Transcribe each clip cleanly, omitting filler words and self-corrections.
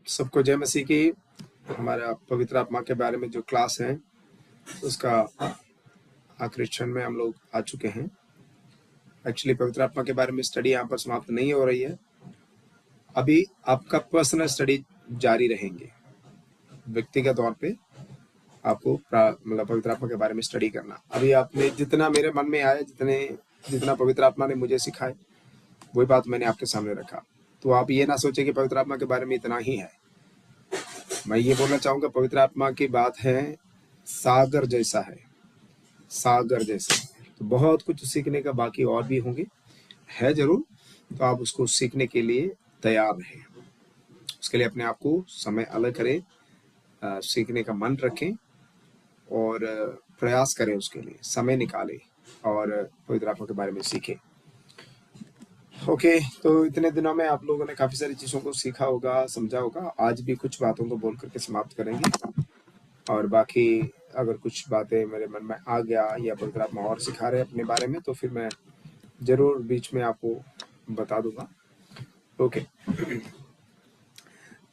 सबको जय मसीह की। हमारा पवित्र आत्मा के बारे में जो क्लास है उसका आखिरी क्षण में हम लोग आ चुके हैं। एक्चुअली पवित्र आत्मा के बारे में स्टडी यहाँ पर समाप्त नहीं हो रही है, अभी आपका पर्सनल स्टडी जारी रहेंगे। व्यक्तिगत तौर पे आपको मतलब पवित्र आत्मा के बारे में स्टडी करना। अभी आपने जितना मेरे मन में आया, जितना पवित्र आत्मा ने मुझे सिखाए, वही बात मैंने आपके सामने रखा। तो आप ये ना सोचे कि पवित्र आत्मा के बारे में इतना ही है। मैं ये बोलना चाहूँगा, पवित्र आत्मा की बात है सागर जैसा है, सागर जैसा। तो बहुत कुछ सीखने का बाकी और भी होंगे, है जरूर। तो आप उसको सीखने के लिए तैयार रहें। उसके लिए अपने आप को समय अलग करें, सीखने का मन रखें और प्रयास करें, उसके लिए समय निकालें और पवित्र आत्मा के बारे में सीखें। ओके, तो इतने दिनों में आप लोगों ने काफ़ी सारी चीज़ों को सीखा होगा, समझा होगा। आज भी कुछ बातों को बोल करके समाप्त करेंगे और बाकी अगर कुछ बातें मेरे मन में आ गया या पवित्र आत्मा और सिखा रहे अपने बारे में तो फिर मैं ज़रूर बीच में आपको बता दूंगा। ओके,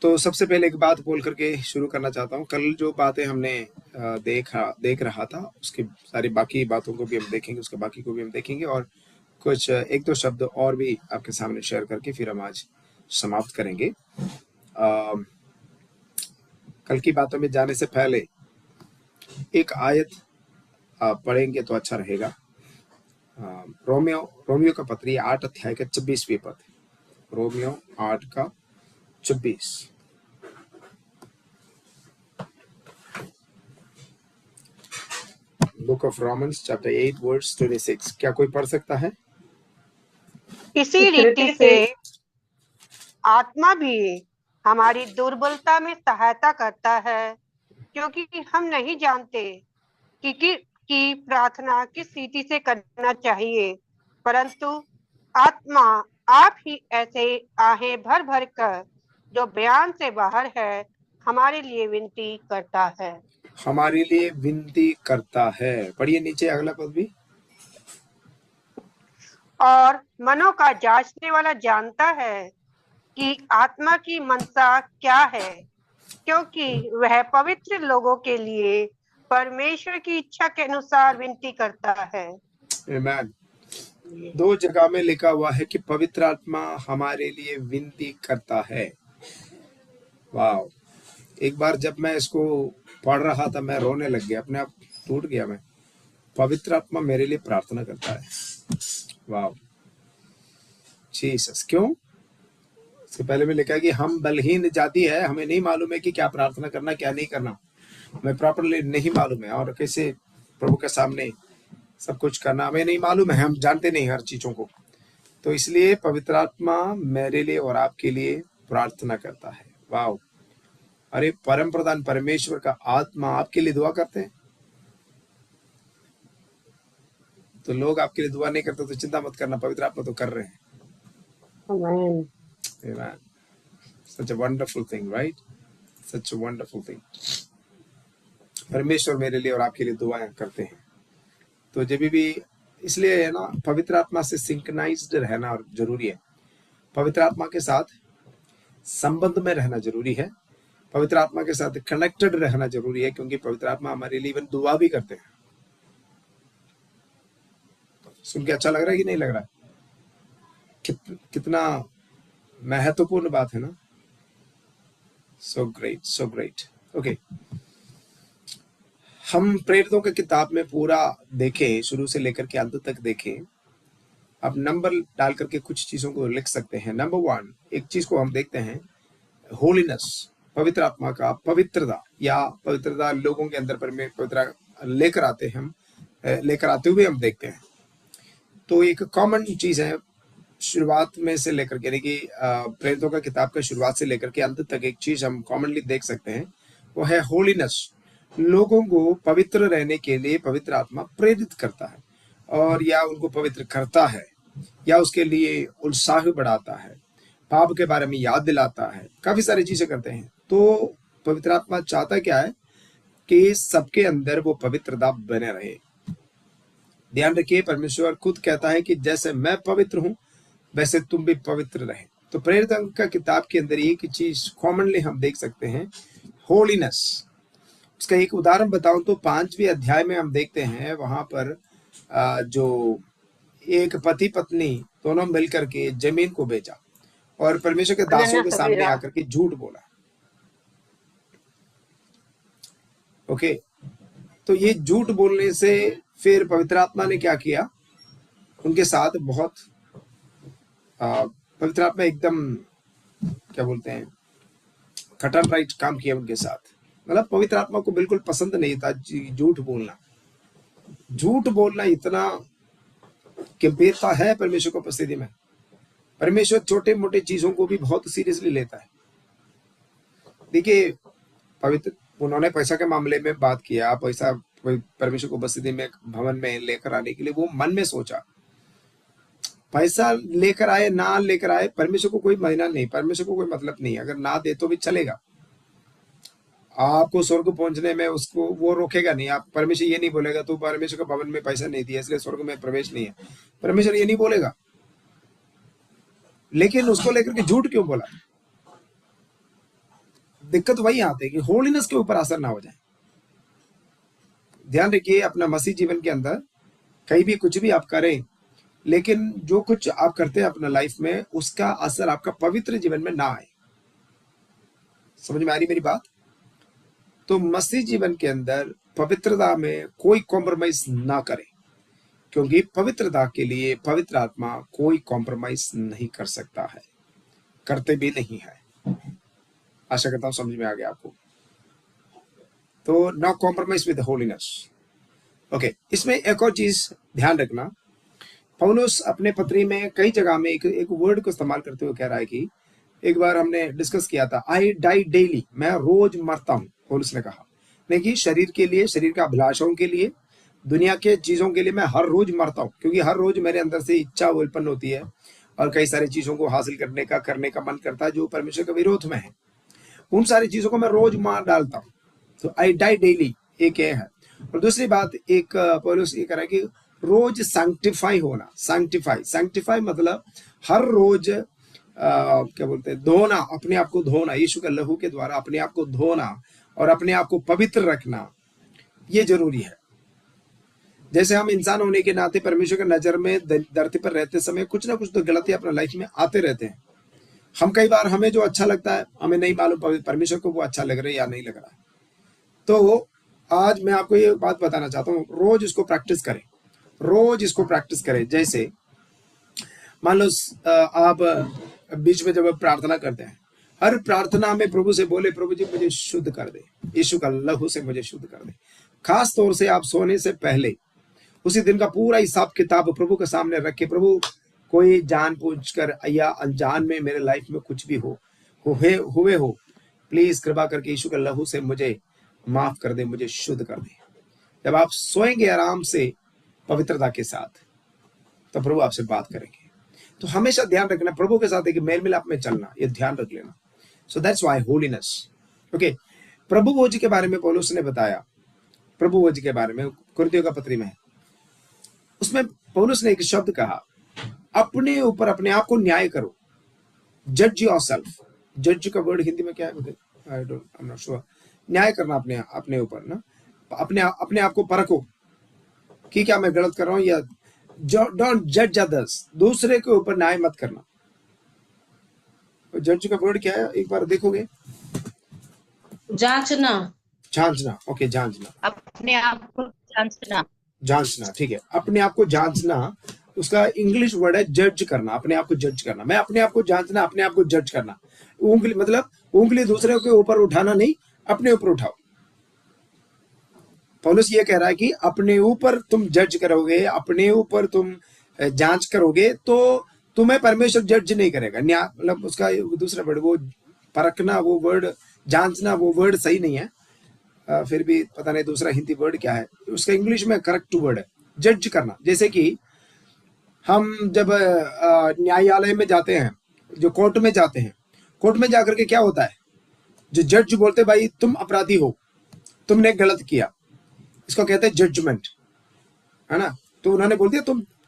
तो सबसे पहले एक बात बोल करके शुरू करना चाहता हूँ। कल जो बातें हमने देख रहा था, उसकी सारी बाकी बातों को भी हम देखेंगे, उसके बाकी को भी हम देखेंगे और कुछ एक दो शब्द और भी आपके सामने शेयर करके फिर हम आज समाप्त करेंगे। कल की बातों में जाने से पहले एक आयत पढ़ेंगे तो अच्छा रहेगा। रोमियो का पत्री 8 अध्याय का 26वीं पद। रोमियो 8 का 26। Book of Romans chapter 8 verse 26। क्या कोई पढ़ सकता है? इसी रीति से आत्मा भी हमारी दुर्बलता में सहायता करता है, क्योंकि हम नहीं जानते कि प्रार्थना किस रीति से करना चाहिए, परंतु आत्मा आप ही ऐसे आहें भर भर कर, जो बयान से बाहर है, हमारे लिए विनती करता है। हमारे लिए विनती करता है। पढ़िए नीचे अगला पद भी। और मनों का जांचने वाला जानता है कि आत्मा की मनसा क्या है, क्योंकि वह पवित्र लोगों के लिए परमेश्वर की इच्छा के अनुसार विनती करता है। आमीन। 2 जगह में लिखा हुआ है कि पवित्र आत्मा हमारे लिए विनती करता है। वाह! एक बार जब मैं इसको पढ़ रहा था, मैं रोने लग गया, अपने आप टूट गया मैं। पवित्र आत्मा मेरे लिए प्रार्थना करता है। वाह जीसस। क्यों? इसके पहले में लिखा है कि हम बलहीन जाति है, हमें नहीं मालूम है कि क्या प्रार्थना करना क्या नहीं करना, हमें प्रॉपरली नहीं मालूम है और कैसे प्रभु के सामने सब कुछ करना हमें नहीं मालूम है, हम जानते नहीं हर चीजों को। तो इसलिए पवित्र आत्मा मेरे लिए और आपके लिए प्रार्थना करता है। वाह! अरे परम प्रधान परमेश्वर का आत्मा आपके लिए दुआ करते हैं। तो लोग आपके लिए दुआ नहीं करते तो चिंता मत करना, पवित्र आत्मा तो कर रहे हैं। आमीन। Amen. Such a wonderful thing, right? Such a wonderful thing. परमेश्वर मेरे लिए और आपके लिए दुआएं करते हैं। तो जब भी इसलिए है ना, पवित्र आत्मा से सिंक्रोनाइज्ड रहना जरूरी है। पवित्र आत्मा के साथ संबंध में रहना जरूरी है। पवित्र आत्मा के साथ कनेक्टेड रहना जरूरी है, क्योंकि पवित्र आत्मा हमारे लिए इवन दुआ भी करते हैं। सुन के अच्छा लग रहा है कि नहीं लग रहा है? कितना महत्वपूर्ण बात है ना। So great, so great. Okay, हम प्रेरितों की किताब में पूरा देखें, शुरू से लेकर के अंत तक देखें। अब नंबर डाल करके कुछ चीजों को लिख सकते हैं। नंबर 1, एक चीज को हम देखते हैं, होलीनेस, पवित्र आत्मा का पवित्रता या पवित्रता लोगों के अंदर पवित्र लेकर आते हैं, हम लेकर आते हुए हम देखते हैं। तो एक कॉमन चीज है, शुरुआत में से लेकर के, यानी कि प्रेरितों का किताब का शुरुआत से लेकर के अंत तक एक चीज हम कॉमनली देख सकते हैं, वो है होलीनेस। लोगों को पवित्र रहने के लिए पवित्र आत्मा प्रेरित करता है और या उनको पवित्र करता है या उसके लिए उत्साह बढ़ाता है, पाप के बारे में याद दिलाता है, काफी सारी चीजें करते हैं। तो पवित्र आत्मा चाहता क्या है कि सबके अंदर वो पवित्रता बने रहे। ध्यान रखिए, परमेश्वर खुद कहता है कि जैसे मैं पवित्र हूं वैसे तुम भी पवित्र रहे। तो प्रेरित का किताब के अंदर एक चीज कॉमनली हम देख सकते हैं, होलीनेस। उसका एक उदाहरण बताऊं तो 5वें अध्याय में हम देखते हैं, वहां पर जो एक पति पत्नी दोनों मिलकर के जमीन को बेचा और परमेश्वर के दासों के सामने आकर के झूठ बोला। ओके, तो ये झूठ बोलने से फिर पवित्र आत्मा ने क्या किया, उनके साथ बहुत पवित्र आत्मा एकदम क्या बोलते हैं, खटर राइट काम किया उनके साथ। मतलब पवित्र आत्मा को बिल्कुल पसंद नहीं था झूठ बोलना। झूठ बोलना इतना गंभीरता है परमेश्वर की उपस्थिति में। परमेश्वर छोटे मोटे चीजों को भी बहुत सीरियसली लेता है। देखिए, पवित्र उन्होंने पैसा के मामले में बात किया, पैसा परमेश्वर की उपस्थिति में भवन में लेकर आने के लिए वो मन में सोचा। पैसा लेकर आए ना लेकर आए, परमेश्वर को कोई महीना नहीं, परमेश्वर को कोई मतलब नहीं। अगर ना दे तो भी चलेगा, आपको स्वर्ग पहुंचने में उसको वो रोकेगा नहीं। आप परमेश्वर ये नहीं बोलेगा तू परमेश्वर के भवन में पैसा नहीं दिया इसलिए स्वर्ग में प्रवेश नहीं है, परमेश्वर ये नहीं बोलेगा। लेकिन उसको लेकर के झूठ क्यों बोला? दिक्कत वही आती है कि होलीनेस के ऊपर असर ना हो जाए। ध्यान रखिए, अपना मसीह जीवन के अंदर कहीं भी कुछ भी आप करें, लेकिन जो कुछ आप करते हैं अपना लाइफ में, उसका असर आपका पवित्र जीवन में ना आए। समझ में आ रही मेरी बात? तो मसीह जीवन के अंदर पवित्रता में कोई कॉम्प्रोमाइज ना करें, क्योंकि पवित्रता के लिए पवित्र आत्मा कोई कॉम्प्रोमाइज नहीं कर सकता है, करते भी नहीं है। आशा करता हूं समझ में आ गया आपको। तो no compromise with holiness. Okay, इसमें एक और चीज ध्यान रखना, पौलुस अपने पत्री में कई जगह में एक वर्ड को इस्तेमाल करते हुए कह रहा है कि एक बार हमने डिस्कस किया था, आई डाई डेली, मैं रोज मरता हूं। पौलुस ने कहा नहीं कि शरीर के लिए, शरीर के अभिलाषाओं के लिए, दुनिया के चीजों के लिए मैं हर रोज मरता हूं, क्योंकि हर रोज मेरे अंदर से इच्छा उत्पन्न होती है और कई सारी चीजों को हासिल करने का मन करता है जो परमेश्वर के विरोध में है। उन सारी चीजों को मैं रोज मार डालता हूं। तो आई डाई डेली, एक ये है। और दूसरी बात, एक पौलुस ये कह रहा है कि रोज सैंक्टिफाई होना। सैंक्टिफाई मतलब हर रोज क्या बोलते हैं, धोना, अपने आप को धोना, यीशु के लहू के द्वारा अपने आप को धोना और अपने आप को पवित्र रखना, ये जरूरी है। जैसे हम इंसान होने के नाते परमेश्वर की नजर में धरती पर रहते समय कुछ ना कुछ तो गलती अपना लाइफ में आते रहते हैं। हम कई बार हमें जो अच्छा लगता है हमें नहीं मालूम परमेश्वर को वो अच्छा लग रहा है या नहीं लग रहा है। तो आज मैं आपको ये बात बताना चाहता हूँ, रोज इसको प्रैक्टिस करें, रोज इसको प्रैक्टिस करें। जैसे मान लो आप बीच में जब आप प्रार्थना करते हैं, हर प्रार्थना में प्रभु से बोले, प्रभु जी मुझे शुद्ध कर दे, यीशु का लहू से मुझे शुद्ध कर दे। खास तौर से आप सोने से पहले उसी दिन का पूरा हिसाब किताब प्रभु के सामने रख के, प्रभु कोई जान पूछ कर या अनजान में मेरे लाइफ में कुछ भी हुए हो, प्लीज कृपा करके यीशु के लहू से मुझे माफ कर दे, मुझे शुद्ध कर दे। जब आप सोएंगे आराम से पवित्रता के साथ, तो प्रभु आपसे बात करेंगे। तो हमेशा ध्यान रखना, प्रभु के साथ एक मेल मिलाप में चलना, ये ध्यान रख लेना। So that's why holiness. Okay, प्रभु भोज के बारे में पौलुस ने बताया, प्रभु भोज के बारे में कुरिन्थियों का पत्री में, उसमें पौलुस ने एक शब्द कहा, अपने ऊपर अपने आप को न्याय करो, जज योरसेल्फ। जज का वर्ड हिंदी में क्या है, आई एम नॉट श्योर। न्याय करना अपने ऊपर ना, अपने आप को परखो कि क्या मैं गलत कर रहा हूं, या डोंट जज अदर्स, दूसरे के ऊपर न्याय मत करना। जज का वर्ड क्या है, एक बार देखोगे? जांचना। ओके, जांचना, अपने आप को जांचना, ठीक है। अपने आप को जांचना, उसका इंग्लिश वर्ड है जज करना, अपने आप को जज करना। मैं अपने आप को जांचना, अपने आप को जज करना। उंगली मतलब उंगली दूसरे के ऊपर उठाना नहीं, अपने ऊपर उठाओ। पौलुस ये कह रहा है कि अपने ऊपर तुम जज करोगे, अपने ऊपर तुम जांच करोगे, तो तुम्हें परमेश्वर जज नहीं करेगा। न्याय मतलब उसका दूसरा वर्ड, वो परखना, वो वर्ड जांचना, वो वर्ड सही नहीं है। फिर भी पता नहीं दूसरा हिंदी वर्ड क्या है, उसका इंग्लिश में करेक्ट वर्ड है जज करना। जैसे कि हम जब न्यायालय में जाते हैं, जो कोर्ट में जाते हैं, कोर्ट में जाकर के क्या होता है, जो जज बोलते भाई तुम अपराधी हो, तुमने गलत किया, इसको कहते हैं जजमेंट, है ना। तो उन्होंने बोल दिया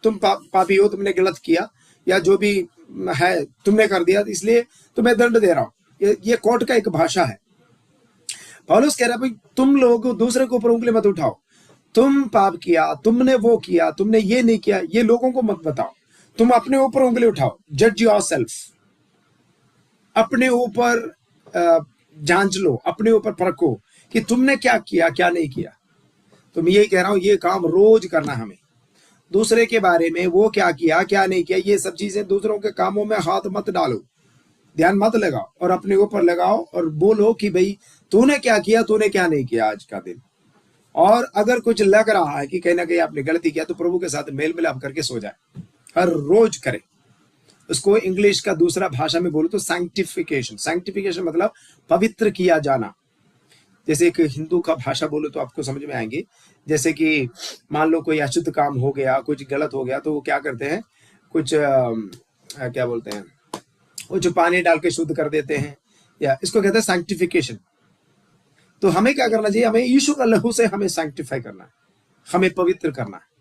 तुम पापी हो, तुमने गलत किया, या जो भी है, तुमने कर दिया इसलिए तुम्हें दंड दे रहा हूं। ये कोर्ट का एक भाषा है। पौलुस कह रहा है भाई तुम लोग दूसरे के ऊपर उंगली मत उठाओ, तुम पाप किया, तुमने वो किया, तुमने ये नहीं किया, ये लोगों को मत बताओ, तुम अपने ऊपर उंगली उठाओ। जज योरसेल्फ, अपने ऊपर जांच लो, अपने ऊपर परखो कि तुमने क्या किया क्या नहीं किया। तो मैं यही कह रहा हूं, ये काम रोज करना है हमें। दूसरे के बारे में वो क्या किया क्या नहीं किया, ये सब चीजें दूसरों के कामों में हाथ मत डालो, ध्यान मत लगाओ, और अपने ऊपर लगाओ और बोलो कि भाई तूने क्या किया, तूने क्या नहीं किया आज का दिन। और अगर कुछ लग रहा है कि कहीं ना कहीं आपने गलती किया, तो प्रभु के साथ मेल मिलाप करके सो जाए, हर रोज करें उसको। इंग्लिश का दूसरा भाषा में बोलो तो सैंक्टिफिकेशन। सैंक्टिफिकेशन मतलब पवित्र किया जाना। जैसे एक हिंदू का भाषा बोलो तो आपको समझ में आएंगे। जैसे कि मान लो कोई अशुद्ध काम हो गया, कुछ गलत हो गया, तो वो क्या करते हैं, कुछ क्या बोलते हैं, वो जो पानी डाल के शुद्ध कर देते हैं, या इसको कहते हैं सैंक्टिफिकेशन। तो हमें क्या करना चाहिए, हमें यीशु का लहू से हमें सैंक्टिफाई करना है, हमें पवित्र करना है।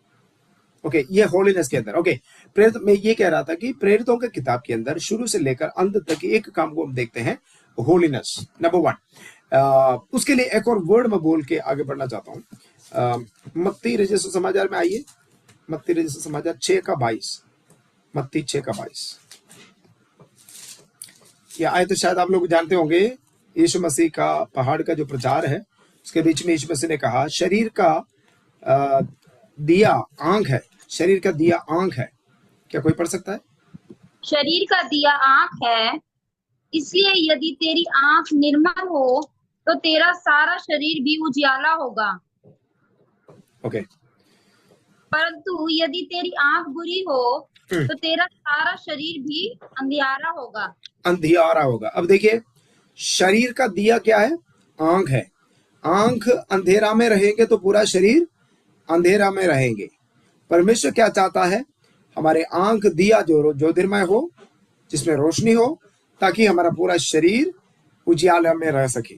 ओके, ये होलीनेस के अंदर। ओके, प्रेरित मैं ये कह रहा था कि प्रेरितों के किताब के अंदर शुरू से लेकर अंत तक एक काम को हम देखते हैं, होलीनेस नंबर 1। उसके लिए एक और वर्ड में बोल के आगे बढ़ना चाहता हूँ। मत्ती रचित समाचार में आइए, मत्ती रचित समाचार 6:22, मत्ती 6:22। ये आए तो शायद आप लोग जानते होंगे, यीशु मसीह का पहाड़ का जो प्रचार है, उसके बीच में यीशु मसीह ने कहा शरीर का दिया आंख है, शरीर का दिया आंख है। क्या कोई पढ़ सकता है? शरीर का दिया आंख है, इसलिए यदि तेरी आंख निर्मल हो तो तेरा सारा शरीर भी उजियाला होगा। ओके, परंतु यदि तेरी आंख बुरी हो तो तेरा सारा शरीर भी अंधियारा होगा, अंधियारा होगा। अब देखिए, शरीर का दिया क्या है? आंख है। आंख अंधेरा में रहेंगे तो पूरा शरीर अंधेरा में रहेंगे। परमेश्वर क्या चाहता है, हमारे आंख दिया जो ज्योतिर्मय हो, जिसमें रोशनी हो, ताकि हमारा पूरा शरीर उजियाला में रह सके।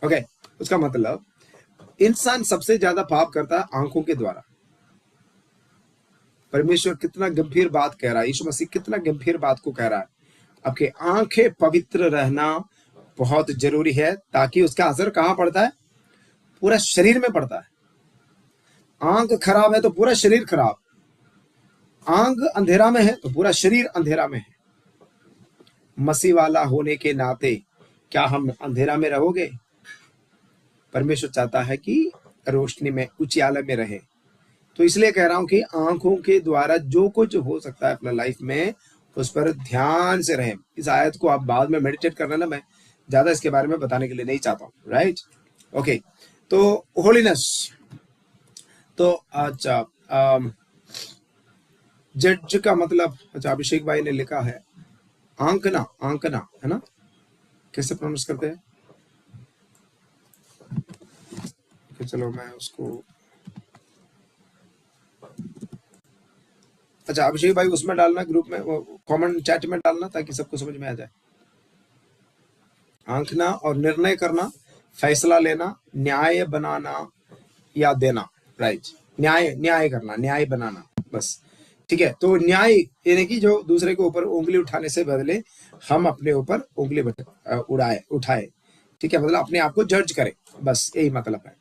ओके, उसका मतलब इंसान सबसे ज्यादा पाप करता है आंखों के द्वारा। परमेश्वर कितना गंभीर बात कह रहा है, यीशु मसीह कितना गंभीर बात को कह रहा है। आपके आंखें पवित्र रहना बहुत जरूरी है, ताकि उसका असर कहां पड़ता है? पूरा शरीर में पड़ता है। आंख खराब है तो पूरा शरीर खराब, आंख अंधेरा में है तो पूरा शरीर अंधेरा में है। मसीह वाला होने के नाते क्या हम अंधेरा में रहोगे? परमेश्वर चाहता है कि रोशनी में, उजियाले में रहे। तो इसलिए कह रहा हूं कि आंखों के द्वारा जो कुछ हो सकता है अपना लाइफ में, उस पर ध्यान से रहें। इस आयत को आप बाद में मेडिटेट करना ना, मैं ज्यादा इसके बारे में बताने के लिए नहीं चाहता हूँ, राइट? ओके, तो होलीनेस, तो अच्छा, जज का मतलब, अच्छा अभिषेक भाई ने लिखा है आंकना, आंकना है ना, कैसे प्रोनाउंस करते हैं? चलो मैं उसको, अच्छा अभिषेक भाई उसमें डालना, ग्रुप में, कमेंट चैट में डालना, ताकि सबको समझ में आ जाए। आंकना और निर्णय करना, फैसला लेना, न्याय बनाना या देना, राइट? न्याय करना, न्याय बनाना, बस ठीक है। तो न्याय यानी कि जो दूसरे के ऊपर उंगली उठाने से बदले हम अपने ऊपर उंगली उठाए, ठीक है, मतलब अपने आप को जज करें, बस यही मतलब है।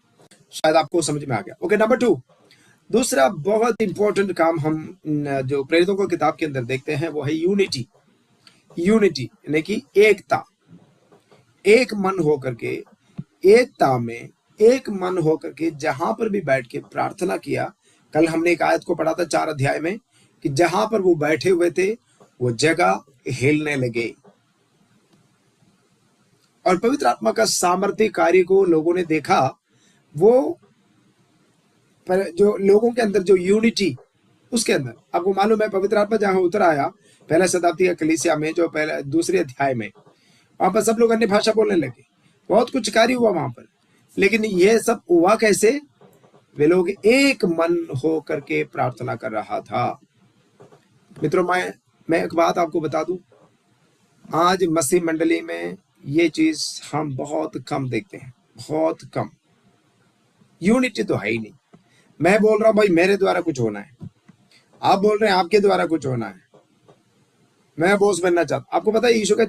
शायद आपको समझ में आ गया। ओके, नंबर 2, दूसरा बहुत इंपॉर्टेंट काम हम जो प्रेरितों को किताब के अंदर देखते हैं, वो है यूनिटी। यूनिटी यानी कि एकता, एक मन होकर के, एकता में एक मन होकर के जहां पर भी बैठ के प्रार्थना किया। कल हमने एक आयत को पढ़ा था 4 अध्याय में, कि जहां पर वो बैठे हुए थे वो जगह हिलने लगे, और पवित्र आत्मा का सामर्थ्य कार्य को लोगों ने देखा। वो पर जो लोगों के अंदर जो यूनिटी, उसके अंदर आपको मालूम है, पवित्र आत्मा जहां उतर आया पहला शताब्दी का कलीसिया में, जो पहला दूसरे अध्याय में, वहां पर सब लोग अन्य भाषा बोलने लगे, बहुत कुछ कार्य हुआ वहां पर। लेकिन यह सब हुआ कैसे? वे लोग एक मन हो करके प्रार्थना कर रहा था। मित्रों, मैं एक बात आपको बता दूं, आज मसीह मंडली में ये चीज हम बहुत कम देखते हैं, बहुत कम। यूनिटी तो है ही नहीं। मैं बोल रहा हूं भाई मेरे द्वारा कुछ होना है, आप बोल रहे हैं आपके द्वारा कुछ होना है, मैं बॉस बनना चाहता। आपको पता है यीशु के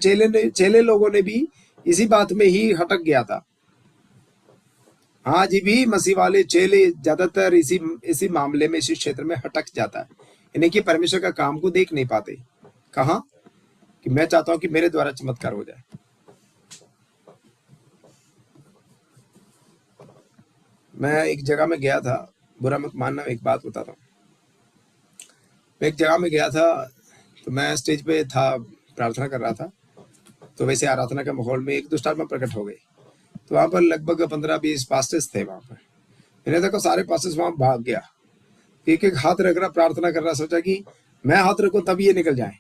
चेले लोगों ने भी इसी बात में ही हटक गया था। आज भी मसीह वाले चेले ज्यादातर इसी मामले में, इसी क्षेत्र में हटक जाता है, यानी कि परमेश्वर का काम को देख नहीं पाते। कहा कि मैं चाहता हूं कि मेरे द्वारा चमत्कार हो जाए। मैं एक जगह में गया था, बुरा मत मानना, एक बात बताता हूँ। मैं एक जगह में गया था, तो मैं स्टेज पे था, प्रार्थना कर रहा था। तो वैसे आराधना के माहौल में एक दुष्ट आत्मा प्रकट हो गई। तो वहां पर लगभग 15-20 पास्टर्स थे वहां पर। मैंने देखा सारे पास्टर्स वहां भाग गया, एक एक हाथ रख रहा, प्रार्थना कर रहा। सोचा कि मैं हाथ रखूं तब ये निकल जाए।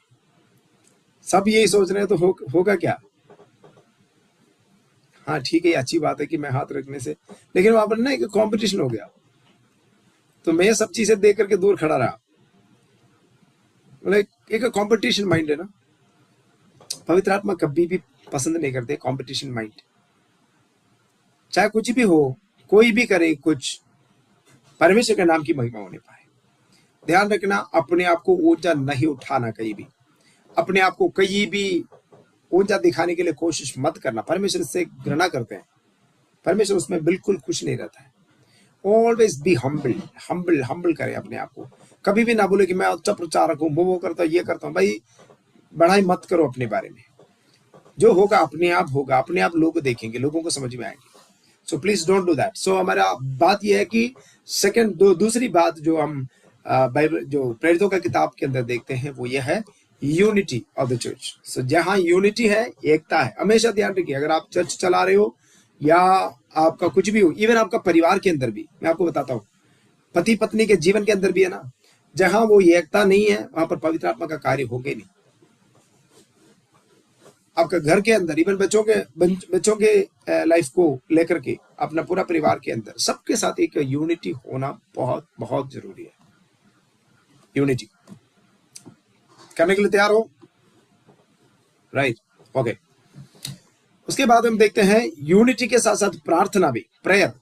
सब यही सोच रहे हैं, तो होगा क्या? हाँ ठीक है, अच्छी बात है कि मैं हाथ रखने से, लेकिन वहां पर ना एक कंपटीशन हो गया। तो मैं सब चीजें देख करके दूर खड़ा रहा। मतलब एक कंपटीशन माइंड है ना। पवित्र आत्मा कभी भी पसंद नहीं करते कंपटीशन माइंड। चाहे कुछ भी हो, कोई भी करे कुछ, परमेश्वर के नाम की महिमा होने पाए। ध्यान रखना, अपने आप को ऊंचा नहीं उठाना, कहीं भी अपने आप को कहीं भी ऊंचा दिखाने के लिए कोशिश मत करना। परमेश्वर इससे घृणा करते हैं। परमेश्वर उसमें बिल्कुल खुश नहीं रहता है। Always be humble, humble humble करें अपने आप को। कभी भी ना बोले कि मैं अच्छा प्रचारक हूँ, वो करता हूँ, ये करता हूँ। भाई बढ़ाई मत करो अपने बारे में। जो होगा अपने आप होगा, अपने आप लोग देखेंगे, लोगों को समझ में आएंगे। So please don't do that. So हमारा बात यह है कि दूसरी बात जो हम बाइबल, जो प्रेरितों का किताब के अंदर देखते हैं, वो यह है यूनिटी ऑफ द चर्च। सो जहां यूनिटी है, एकता है। हमेशा ध्यान रखिए, अगर आप चर्च चला रहे हो या आपका कुछ भी हो, इवन आपका परिवार के अंदर भी, मैं आपको बताता हूँ, पति पत्नी के जीवन के अंदर भी है ना, जहां वो एकता नहीं है, वहां पर पवित्र आत्मा का कार्य होगा नहीं। आपका घर के अंदर, इवन बच्चों के लाइफ को लेकर के, अपना पूरा परिवार के अंदर, सबके साथ एक यूनिटी होना बहुत बहुत जरूरी है। यूनिटी करने के लिए तैयार हो? Right, okay. उसके बाद हम देखते हैं यूनिटी के साथ साथ प्रार्थना भी, प्रेयर।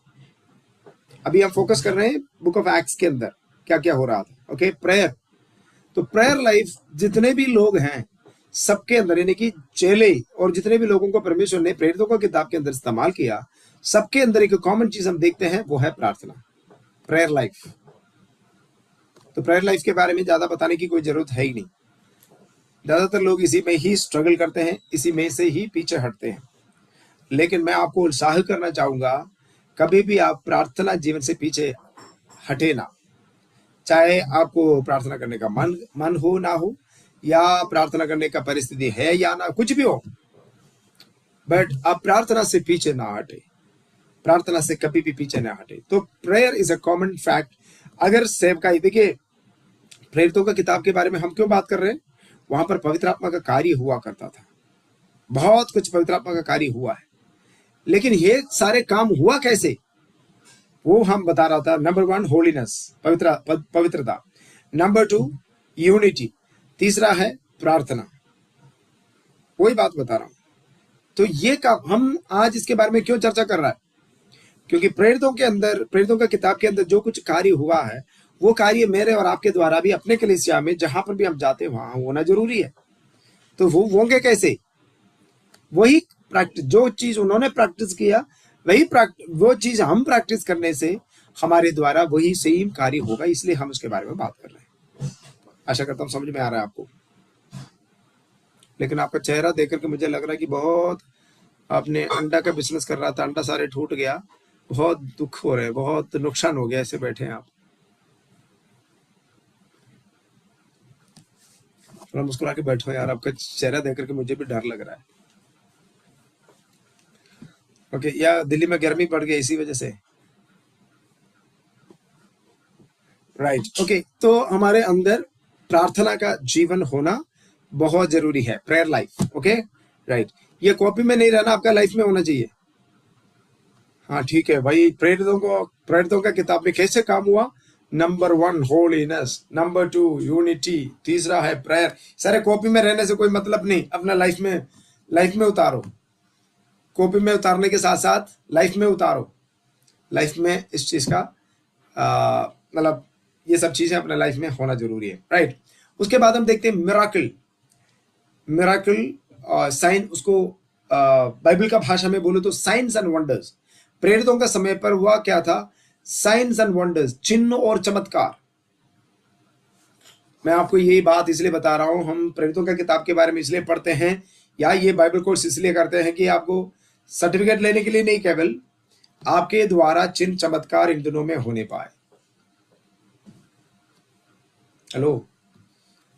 अभी हम फोकस कर रहे हैं बुक ऑफ एक्ट्स के अंदर क्या क्या हो रहा था। Okay, prayer. तो प्रेयर लाइफ जितने भी लोग हैं सबके अंदर, यानी कि चेले और जितने भी लोगों को परमेश्वर ने प्रेरितों की किताब के अंदर इस्तेमाल किया, सबके अंदर एक कॉमन चीज हम देखते हैं, वो है प्रार्थना, प्रेयर लाइफ। तो प्रेयर लाइफ के बारे में ज्यादा बताने की कोई जरूरत है ही नहीं। ज्यादातर लोग इसी में ही स्ट्रगल करते हैं, इसी में से ही पीछे हटते हैं। लेकिन मैं आपको उत्साह करना चाहूंगा, कभी भी आप प्रार्थना जीवन से पीछे हटे ना। चाहे आपको प्रार्थना करने का मन हो ना हो, या प्रार्थना करने का परिस्थिति है या ना, कुछ भी हो, बट आप प्रार्थना से पीछे ना हटे। प्रार्थना से कभी भी पीछे ना हटे। तो prayer is a common fact. अगर सेवकाई, देखिए प्रेरितों का किताब के बारे में हम क्यों बात कर रहे हैं, वहां पर पवित्र आत्मा का कार्य हुआ करता था, बहुत कुछ पवित्र आत्मा का कार्य हुआ है। लेकिन ये सारे काम हुआ कैसे, वो हम बता रहा था। नंबर 1 होलीनेस, पवित्रता। Number 2 unity. तीसरा है प्रार्थना। वही बात बता रहा हूं। तो ये काम हम आज इसके बारे में क्यों चर्चा कर रहा है, क्योंकि प्रेरितों के अंदर, प्रेरितों का किताब के अंदर जो कुछ कार्य हुआ है, वो कार्य मेरे और आपके द्वारा भी अपने कलीसिया में जहां पर भी हम जाते हैं वहां होना जरूरी है। तो वो होंगे कैसे? वही प्रैक्टिस, जो चीज उन्होंने प्रैक्टिस किया, वो चीज हम प्रैक्टिस करने से हमारे द्वारा वही सेम कार्य होगा। इसलिए हम उसके बारे में बात कर रहे हैं। आशा करता हूं समझ में आ रहा है आपको। लेकिन आपका चेहरा देख करके मुझे लग रहा है कि बहुत आपने अंडा का बिजनेस कर रहा था, अंडा सारे टूट गया, बहुत दुख हो रहा है, बहुत नुकसान हो गया, ऐसे बैठे हैं आप। थोड़ा मुस्कुरा के बैठो यार, आपका चेहरा देख करके मुझे भी डर लग रहा है। ओके, या दिल्ली में गर्मी पड़ गई इसी वजह से? Right, okay. तो हमारे अंदर प्रार्थना का जीवन होना बहुत जरूरी है, प्रेयर लाइफ। Okay, right. ये कॉपी में नहीं रहना, आपका लाइफ में होना चाहिए। हाँ ठीक है भाई, प्रेरितों का किताब में कैसे काम हुआ? नंबर 1 होलीनेस, नंबर 2 यूनिटी, तीसरा है प्रेयर। सारे कॉपी में रहने से कोई मतलब नहीं, अपना लाइफ में उतारो। कॉपी में उतारने के साथ साथ लाइफ में उतारो। लाइफ में इस चीज का मतलब ये सब चीजें अपने लाइफ में होना जरूरी है। राइट। उसके बाद हम देखते हैं मिराकल। मिराकल, साइन, उसको बाइबल का भाषा में बोलो तो साइंस एंड वंडर्स। प्रेरितों का समय पर हुआ क्या था? साइंस एंड वंडर्स, चिन्ह और चमत्कार। मैं आपको यही बात इसलिए बता रहा हूं, हम प्रेरितों का किताब के बारे में इसलिए पढ़ते हैं या ये बाइबल कोर्स इसलिए करते हैं कि आपको सर्टिफिकेट लेने के लिए नहीं, केवल आपके द्वारा चिन्ह चमत्कार इन दिनों में होने पाए। हेलो,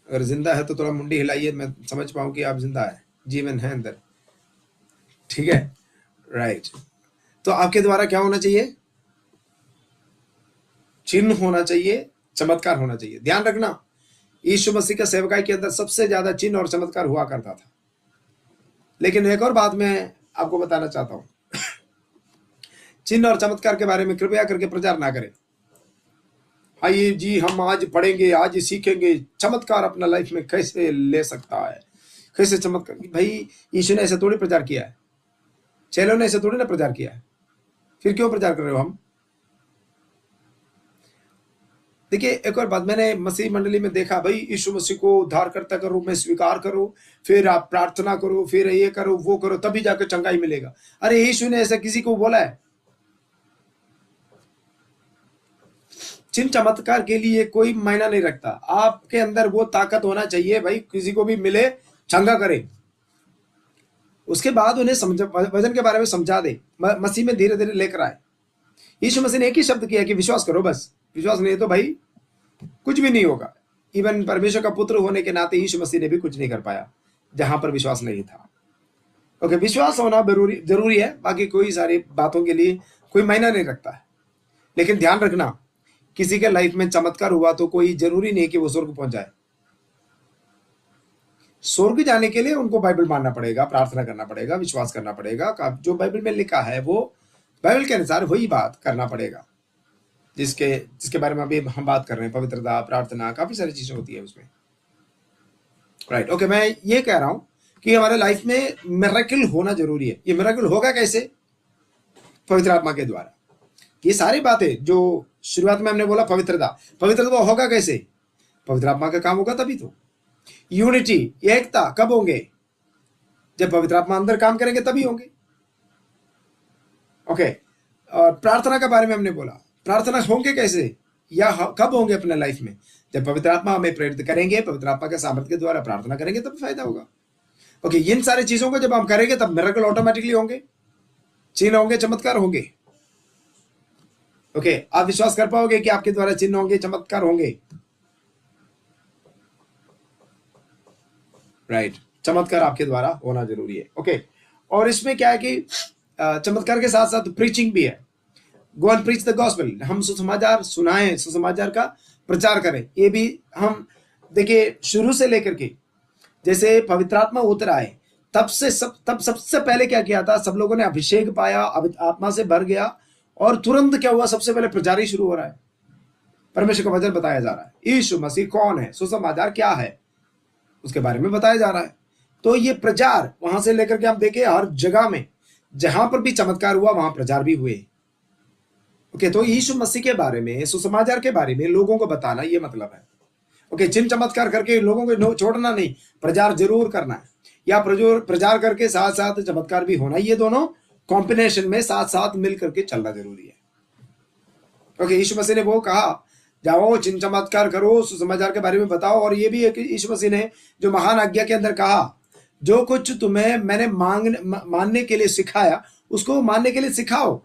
अगर जिंदा है तो थोड़ा मुंडी हिलाइए, मैं समझ पाऊं कि आप जिंदा है, जीवन है अंदर, ठीक है, राइट। तो आपके द्वारा क्या होना चाहिए? चिन्ह होना चाहिए, चमत्कार होना चाहिए। ध्यान रखना, यीशु मसीह का सेवकाई के अंदर सबसे ज्यादा चिन्ह और चमत्कार हुआ करता था। लेकिन एक और बात मैं आपको बताना चाहता हूं, चिन्ह और चमत्कार के बारे में कृपया करके प्रचार ना करें। आइए जी, हम आज पढ़ेंगे, आज सीखेंगे चमत्कार अपना लाइफ में कैसे ले सकता है, कैसे चमत्कार। भाई, यीशु ने ऐसे थोड़ी प्रचार किया है, चेलों ने ऐसे थोड़ी ना प्रचार किया है, फिर क्यों प्रचार कर रहे हो हम? देखिए, एक और बात मैंने मसीह मंडली में देखा, भाई यीशु मसीह को उद्धारकर्ता के रूप में स्वीकार करो, फिर आप प्रार्थना करो, फिर ये करो वो करो, तभी जाकर चंगाई मिलेगा। अरे यीशु ने ऐसा किसी को बोला है? चिन्ह चमत्कार के लिए कोई मायना नहीं रखता, आपके अंदर वो ताकत होना चाहिए, भाई किसी को भी मिले चंगा करे। उसके बाद उन्हें वजन के बारे में समझा दे, मसीह में धीरे धीरे लेकर आए। यीशु मसीह ने एक ही शब्द किया कि विश्वास करो, बस। विश्वास नहीं तो भाई कुछ भी नहीं होगा। इवन परमेश्वर का पुत्र होने के नाते यीशु मसीह ने भी कुछ नहीं कर पाया जहां पर विश्वास नहीं था। ओके, विश्वास होना जरूरी है, बाकी कोई सारी बातों के लिए कोई मायना नहीं रखता है। लेकिन ध्यान रखना, किसी के लाइफ में चमत्कार हुआ तो कोई जरूरी नहीं कि वो स्वर्ग पहुंच जाए। स्वर्ग जाने के लिए उनको बाइबल मानना पड़ेगा, प्रार्थना करना पड़ेगा, विश्वास करना पड़ेगा, जो बाइबल में लिखा है वो बाइबल के अनुसार वही बात करना पड़ेगा, जिसके बारे में अभी हम बात कर रहे हैं। पवित्रता, प्रार्थना, काफी सारी चीजें होती है उसमें, राइट। ओके, मैं ये कह रहा हूं कि हमारे लाइफ में मिरेकल होना जरूरी है। ये मिरेकल होगा कैसे? पवित्र आत्मा के द्वारा। ये सारी बातें जो शुरुआत में हमने बोला, पवित्रता होगा कैसे? पवित्र आत्मा का काम होगा तभी तो। यूनिटी, एकता कब होंगे? जब पवित्र आत्मा अंदर काम करेंगे तभी होंगे। ओके, और प्रार्थना के बारे में हमने बोला, प्रार्थना होंगे कैसे या कब होंगे अपने लाइफ में? जब पवित्र आत्मा हमें प्रेरित करेंगे, पवित्र आत्मा के सामर्थ्य के द्वारा प्रार्थना करेंगे तब फायदा होगा। ओके, इन सारी चीजों को जब हम करेंगे तब मिरेकल ऑटोमेटिकली होंगे, चिन्ह होंगे, चमत्कार होंगे। ओके, आप विश्वास कर पाओगे कि आपके द्वारा चिन्ह होंगे, चमत्कार होंगे, राइट। चमत्कार आपके द्वारा होना जरूरी है। ओके, और इसमें क्या है कि चमत्कार के साथ साथ प्रीचिंग भी है। Go and preach the gospel, हम सुसमाचार सुनाएं, सुसमाचार का प्रचार करें। ये भी हम देखिए, शुरू से लेकर के जैसे पवित्र आत्मा उतर आए तब सबसे पहले क्या किया था? सब लोगों ने अभिषेक पाया, आत्मा से भर गया, और तुरंत क्या हुआ? सबसे पहले प्रचार ही शुरू हो रहा है, परमेश्वर का वचन बताया जा रहा है। यीशु मसीह कौन है, सुसमाचार क्या है, उसके बारे में बताया जा रहा है। तो ये प्रचार वहां से लेकर के आप देखें, हर जगह में जहां पर भी चमत्कार हुआ वहां प्रचार भी हुए। ओके, तो यीशु मसीह के बारे में, सुसमाचार के बारे में लोगों को बताना, ये मतलब है। ओके, चिन्ह चमत्कार करके लोगों को छोड़ना नहीं, प्रचार जरूर करना है, या प्रचार करके साथ साथ चमत्कार भी होना। ये दोनों कॉम्बिनेशन में साथ साथ मिल करके चलना जरूरी है। ओके, यीशु मसीह ने वो कहा, जाओ चिन्ह चमत्कार करो, सुसमाचार के बारे में बताओ। और ये भी है कि यीशु मसीह ने जो महान आज्ञा के अंदर कहा, जो कुछ तुम्हें मैंने मानने के लिए सिखाया उसको मानने के लिए सिखाओ।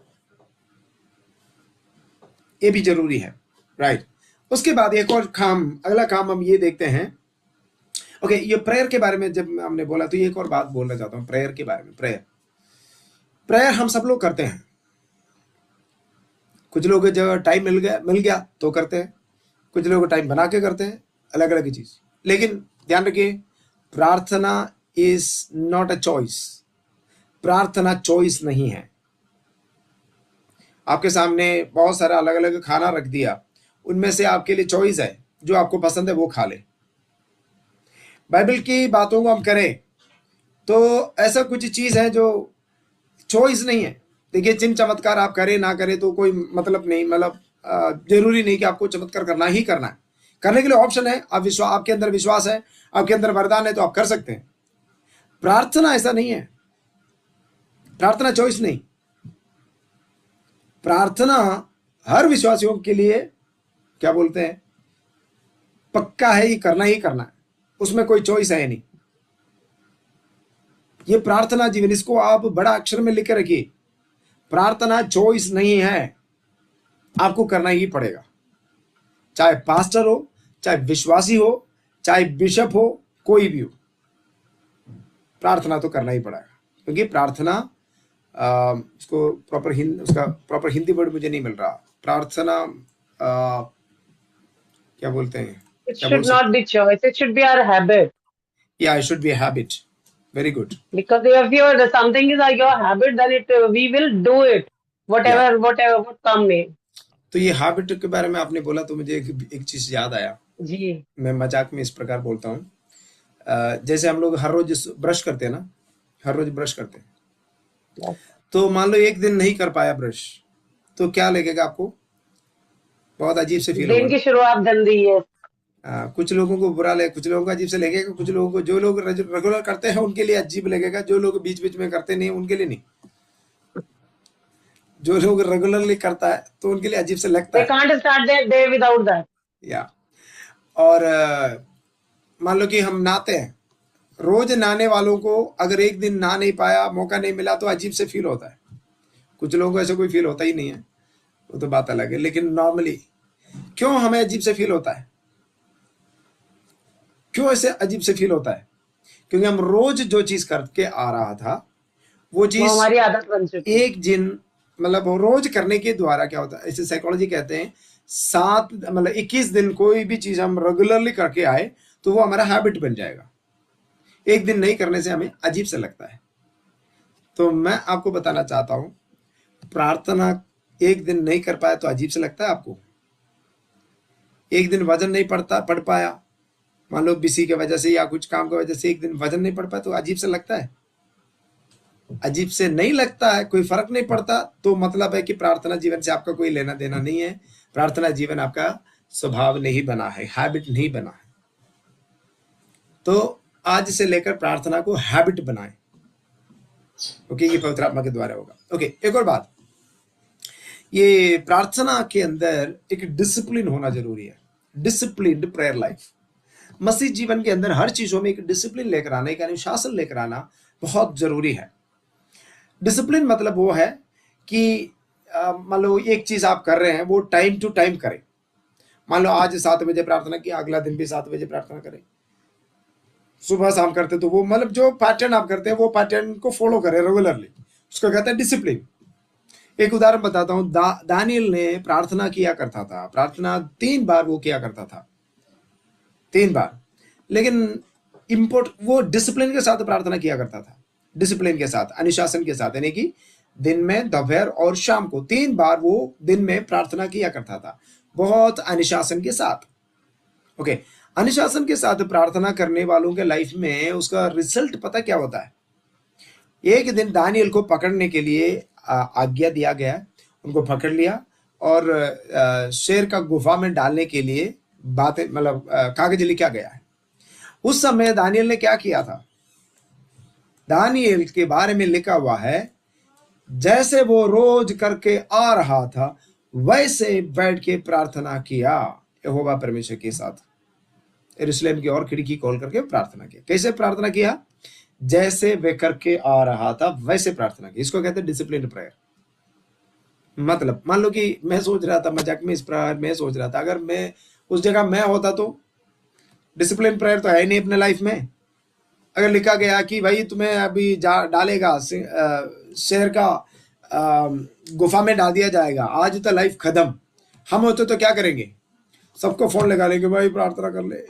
ये भी जरूरी है, राइट। उसके बाद एक और काम, अगला काम हम ये देखते हैं। ओके, ये प्रेयर के बारे में जब हमने बोला तो ये एक और बात बोलना चाहता हूं प्रेयर के बारे में। प्रेयर हम सब लोग करते हैं। कुछ लोग जब टाइम मिल गया तो करते हैं, कुछ लोग टाइम बना के करते हैं, अलग अलग चीज। लेकिन ध्यान रखिए, प्रार्थना इज नॉट अ चॉइस। प्रार्थना चॉइस नहीं है। आपके सामने बहुत सारा अलग अलग खाना रख दिया, उनमें से आपके लिए चॉइस है, जो आपको पसंद है वो खा ले। बाइबल की बातों को हम करें तो ऐसा कुछ चीज है जो चॉइस नहीं है। देखिए, चिन्ह चमत्कार आप करें ना करें तो कोई मतलब नहीं, मतलब जरूरी नहीं कि आपको चमत्कार करना ही करना है। करने के लिए ऑप्शन है। आपके अंदर विश्वास है, आपके अंदर वरदान है तो आप कर सकते हैं। प्रार्थना ऐसा नहीं है, प्रार्थना चॉइस नहीं। प्रार्थना हर विश्वासियों के लिए क्या बोलते हैं, पक्का है, ये करना ही करना है, उसमें कोई चॉइस है नहीं। ये प्रार्थना जीवन, इसको आप बड़ा अक्षर में लिख के रखिए। प्रार्थना चॉइस नहीं है, आपको करना ही पड़ेगा। चाहे पास्टर हो, चाहे विश्वासी हो, चाहे बिशप हो, कोई भी हो, प्रार्थना तो करना ही पड़ेगा। क्योंकि प्रार्थना उसको उसका प्रॉपर हिंदी वर्ड मुझे नहीं मिल रहा। प्रार्थना क्या बोलते हैं? It should not be choice. It should be our habit. Yeah, it should be a habit. Very good. Because if something is like your habit, then we will do it. Whatever what come may. तो ये habit के बारे में आपने बोला तो मुझे एक चीज याद आया जी। मैं मजाक में इस प्रकार बोलता हूँ, जैसे हम लोग हर रोज ब्रश करते हैं ना, हर रोज ब्रश करते हैं, तो मान लो एक दिन नहीं कर पाया ब्रश, तो क्या लगेगा आपको? बहुत अजीब से फील होगा। दिन की शुरुआत गंदी है। कुछ लोगों को बुरा लगे, कुछ लोगों को अजीब से लगेगा, कुछ लोगों को, जो लोग रेगुलर करते हैं उनके लिए अजीब लगेगा, जो लोग बीच बीच में करते नहीं उनके लिए नहीं। जो लोग रेगुलरली करता है तो उनके लिए अजीब से लगता है। They can't start their day without that. या और मान लो कि हम नहाते हैं, रोज नहाने वालों को अगर एक दिन नहा नहीं पाया, मौका नहीं मिला, तो अजीब से फील होता है। कुछ लोगों को ऐसा कोई फील होता ही नहीं है, वो तो बात अलग है। लेकिन नॉर्मली क्यों हमें अजीब से फील होता है? क्यों ऐसे अजीब से फील होता है? क्योंकि हम रोज जो चीज करके आ रहा था वो चीज हमारी आदत बन चुकी है। एक दिन मतलब रोज करने के द्वारा क्या होता है, इसे साइकोलॉजी कहते हैं, 21 दिन कोई भी चीज हम रेगुलरली करके आए तो वो हमारा हैबिट बन जाएगा। एक दिन नहीं करने से हमें अजीब से लगता है। तो मैं आपको बताना चाहता हूं, प्रार्थना एक दिन नहीं कर पाया तो अजीब से लगता है आपको? एक दिन वजन नहीं पढ़ पाया, मान लो बीसी की वजह से या कुछ काम की वजह से एक दिन वजन नहीं पढ़ पाया तो अजीब से लगता है? अजीब से नहीं लगता है, कोई फर्क नहीं पड़ता, तो मतलब है कि प्रार्थना जीवन से आपका कोई लेना देना नहीं है। प्रार्थना जीवन आपका स्वभाव नहीं बना है, हैबिट नहीं बना है। तो आज से लेकर प्रार्थना को हैबिट बनाएं। ओके, ये पवित्र आत्मा के द्वारा होगा। ओके, एक और बात, ये प्रार्थना के अंदर एक डिसिप्लिन होना जरूरी है। डिसिप्लिन्ड प्रेयर लाइफ, मसीह जीवन के अंदर हर चीजों में एक डिसिप्लिन लेकर आना, एक अनुशासन लेकर आना बहुत जरूरी है। डिसिप्लिन मतलब वो है कि मान लो एक चीज आप कर रहे हैं वो टाइम टू टाइम करें। मान लो आज 7 बजे प्रार्थना की, अगला दिन भी 7 बजे प्रार्थना करें, सुबह शाम करते, तो वो मतलब जो पैटर्न आप करते हैं वो पैटर्न को फॉलो करें रेगुलरली, उसको कहते हैं डिसिप्लिन। एक उदाहरण बताता हूं, दानियल ने प्रार्थना किया करता था, प्रार्थना 3 बार वो किया करता था, 3 बार, लेकिन वो डिसिप्लिन के साथ प्रार्थना किया करता था, डिसिप्लिन के साथ, अनुशासन के साथ, यानी कि दिन में, दोपहर और शाम को 3 बार वो दिन में प्रार्थना किया करता था, बहुत अनुशासन के साथ। ओके, अनुशासन के साथ प्रार्थना करने वालों के लाइफ में उसका रिजल्ट पता क्या होता है? एक दिन दानियल को पकड़ने के लिए आज्ञा दिया गया, उनको पकड़ लिया और शेर का गुफा में डालने के लिए बातें मतलब कागज लिखा गया है। उस समय दानियल ने क्या किया था? दानियल के बारे में लिखा हुआ है, जैसे वो रोज करके आ रहा था वैसे बैठ के प्रार्थना किया यहोवा परमेश्वर के साथ, यरूशलेम की ओर खिड़की खोल करके प्रार्थना किया। कैसे प्रार्थना किया? जैसे वे करके आ रहा था वैसे प्रार्थना की। इसको कहते हैं डिसिप्लिन प्रेयर। मतलब मान लो कि मैं सोच रहा था, मजाक में इस प्रकार मैं सोच रहा था, अगर मैं उस जगह मैं होता तो डिसिप्लिन प्रेयर तो है नहीं अपने लाइफ में। अगर लिखा गया कि भाई तुम्हें अभी डालेगा शेर का गुफा में डाल दिया जाएगा, आज तो लाइफ खत्म, हम होते तो क्या करेंगे? सबको फोन लगा लेंगे, भाई प्रार्थना कर ले।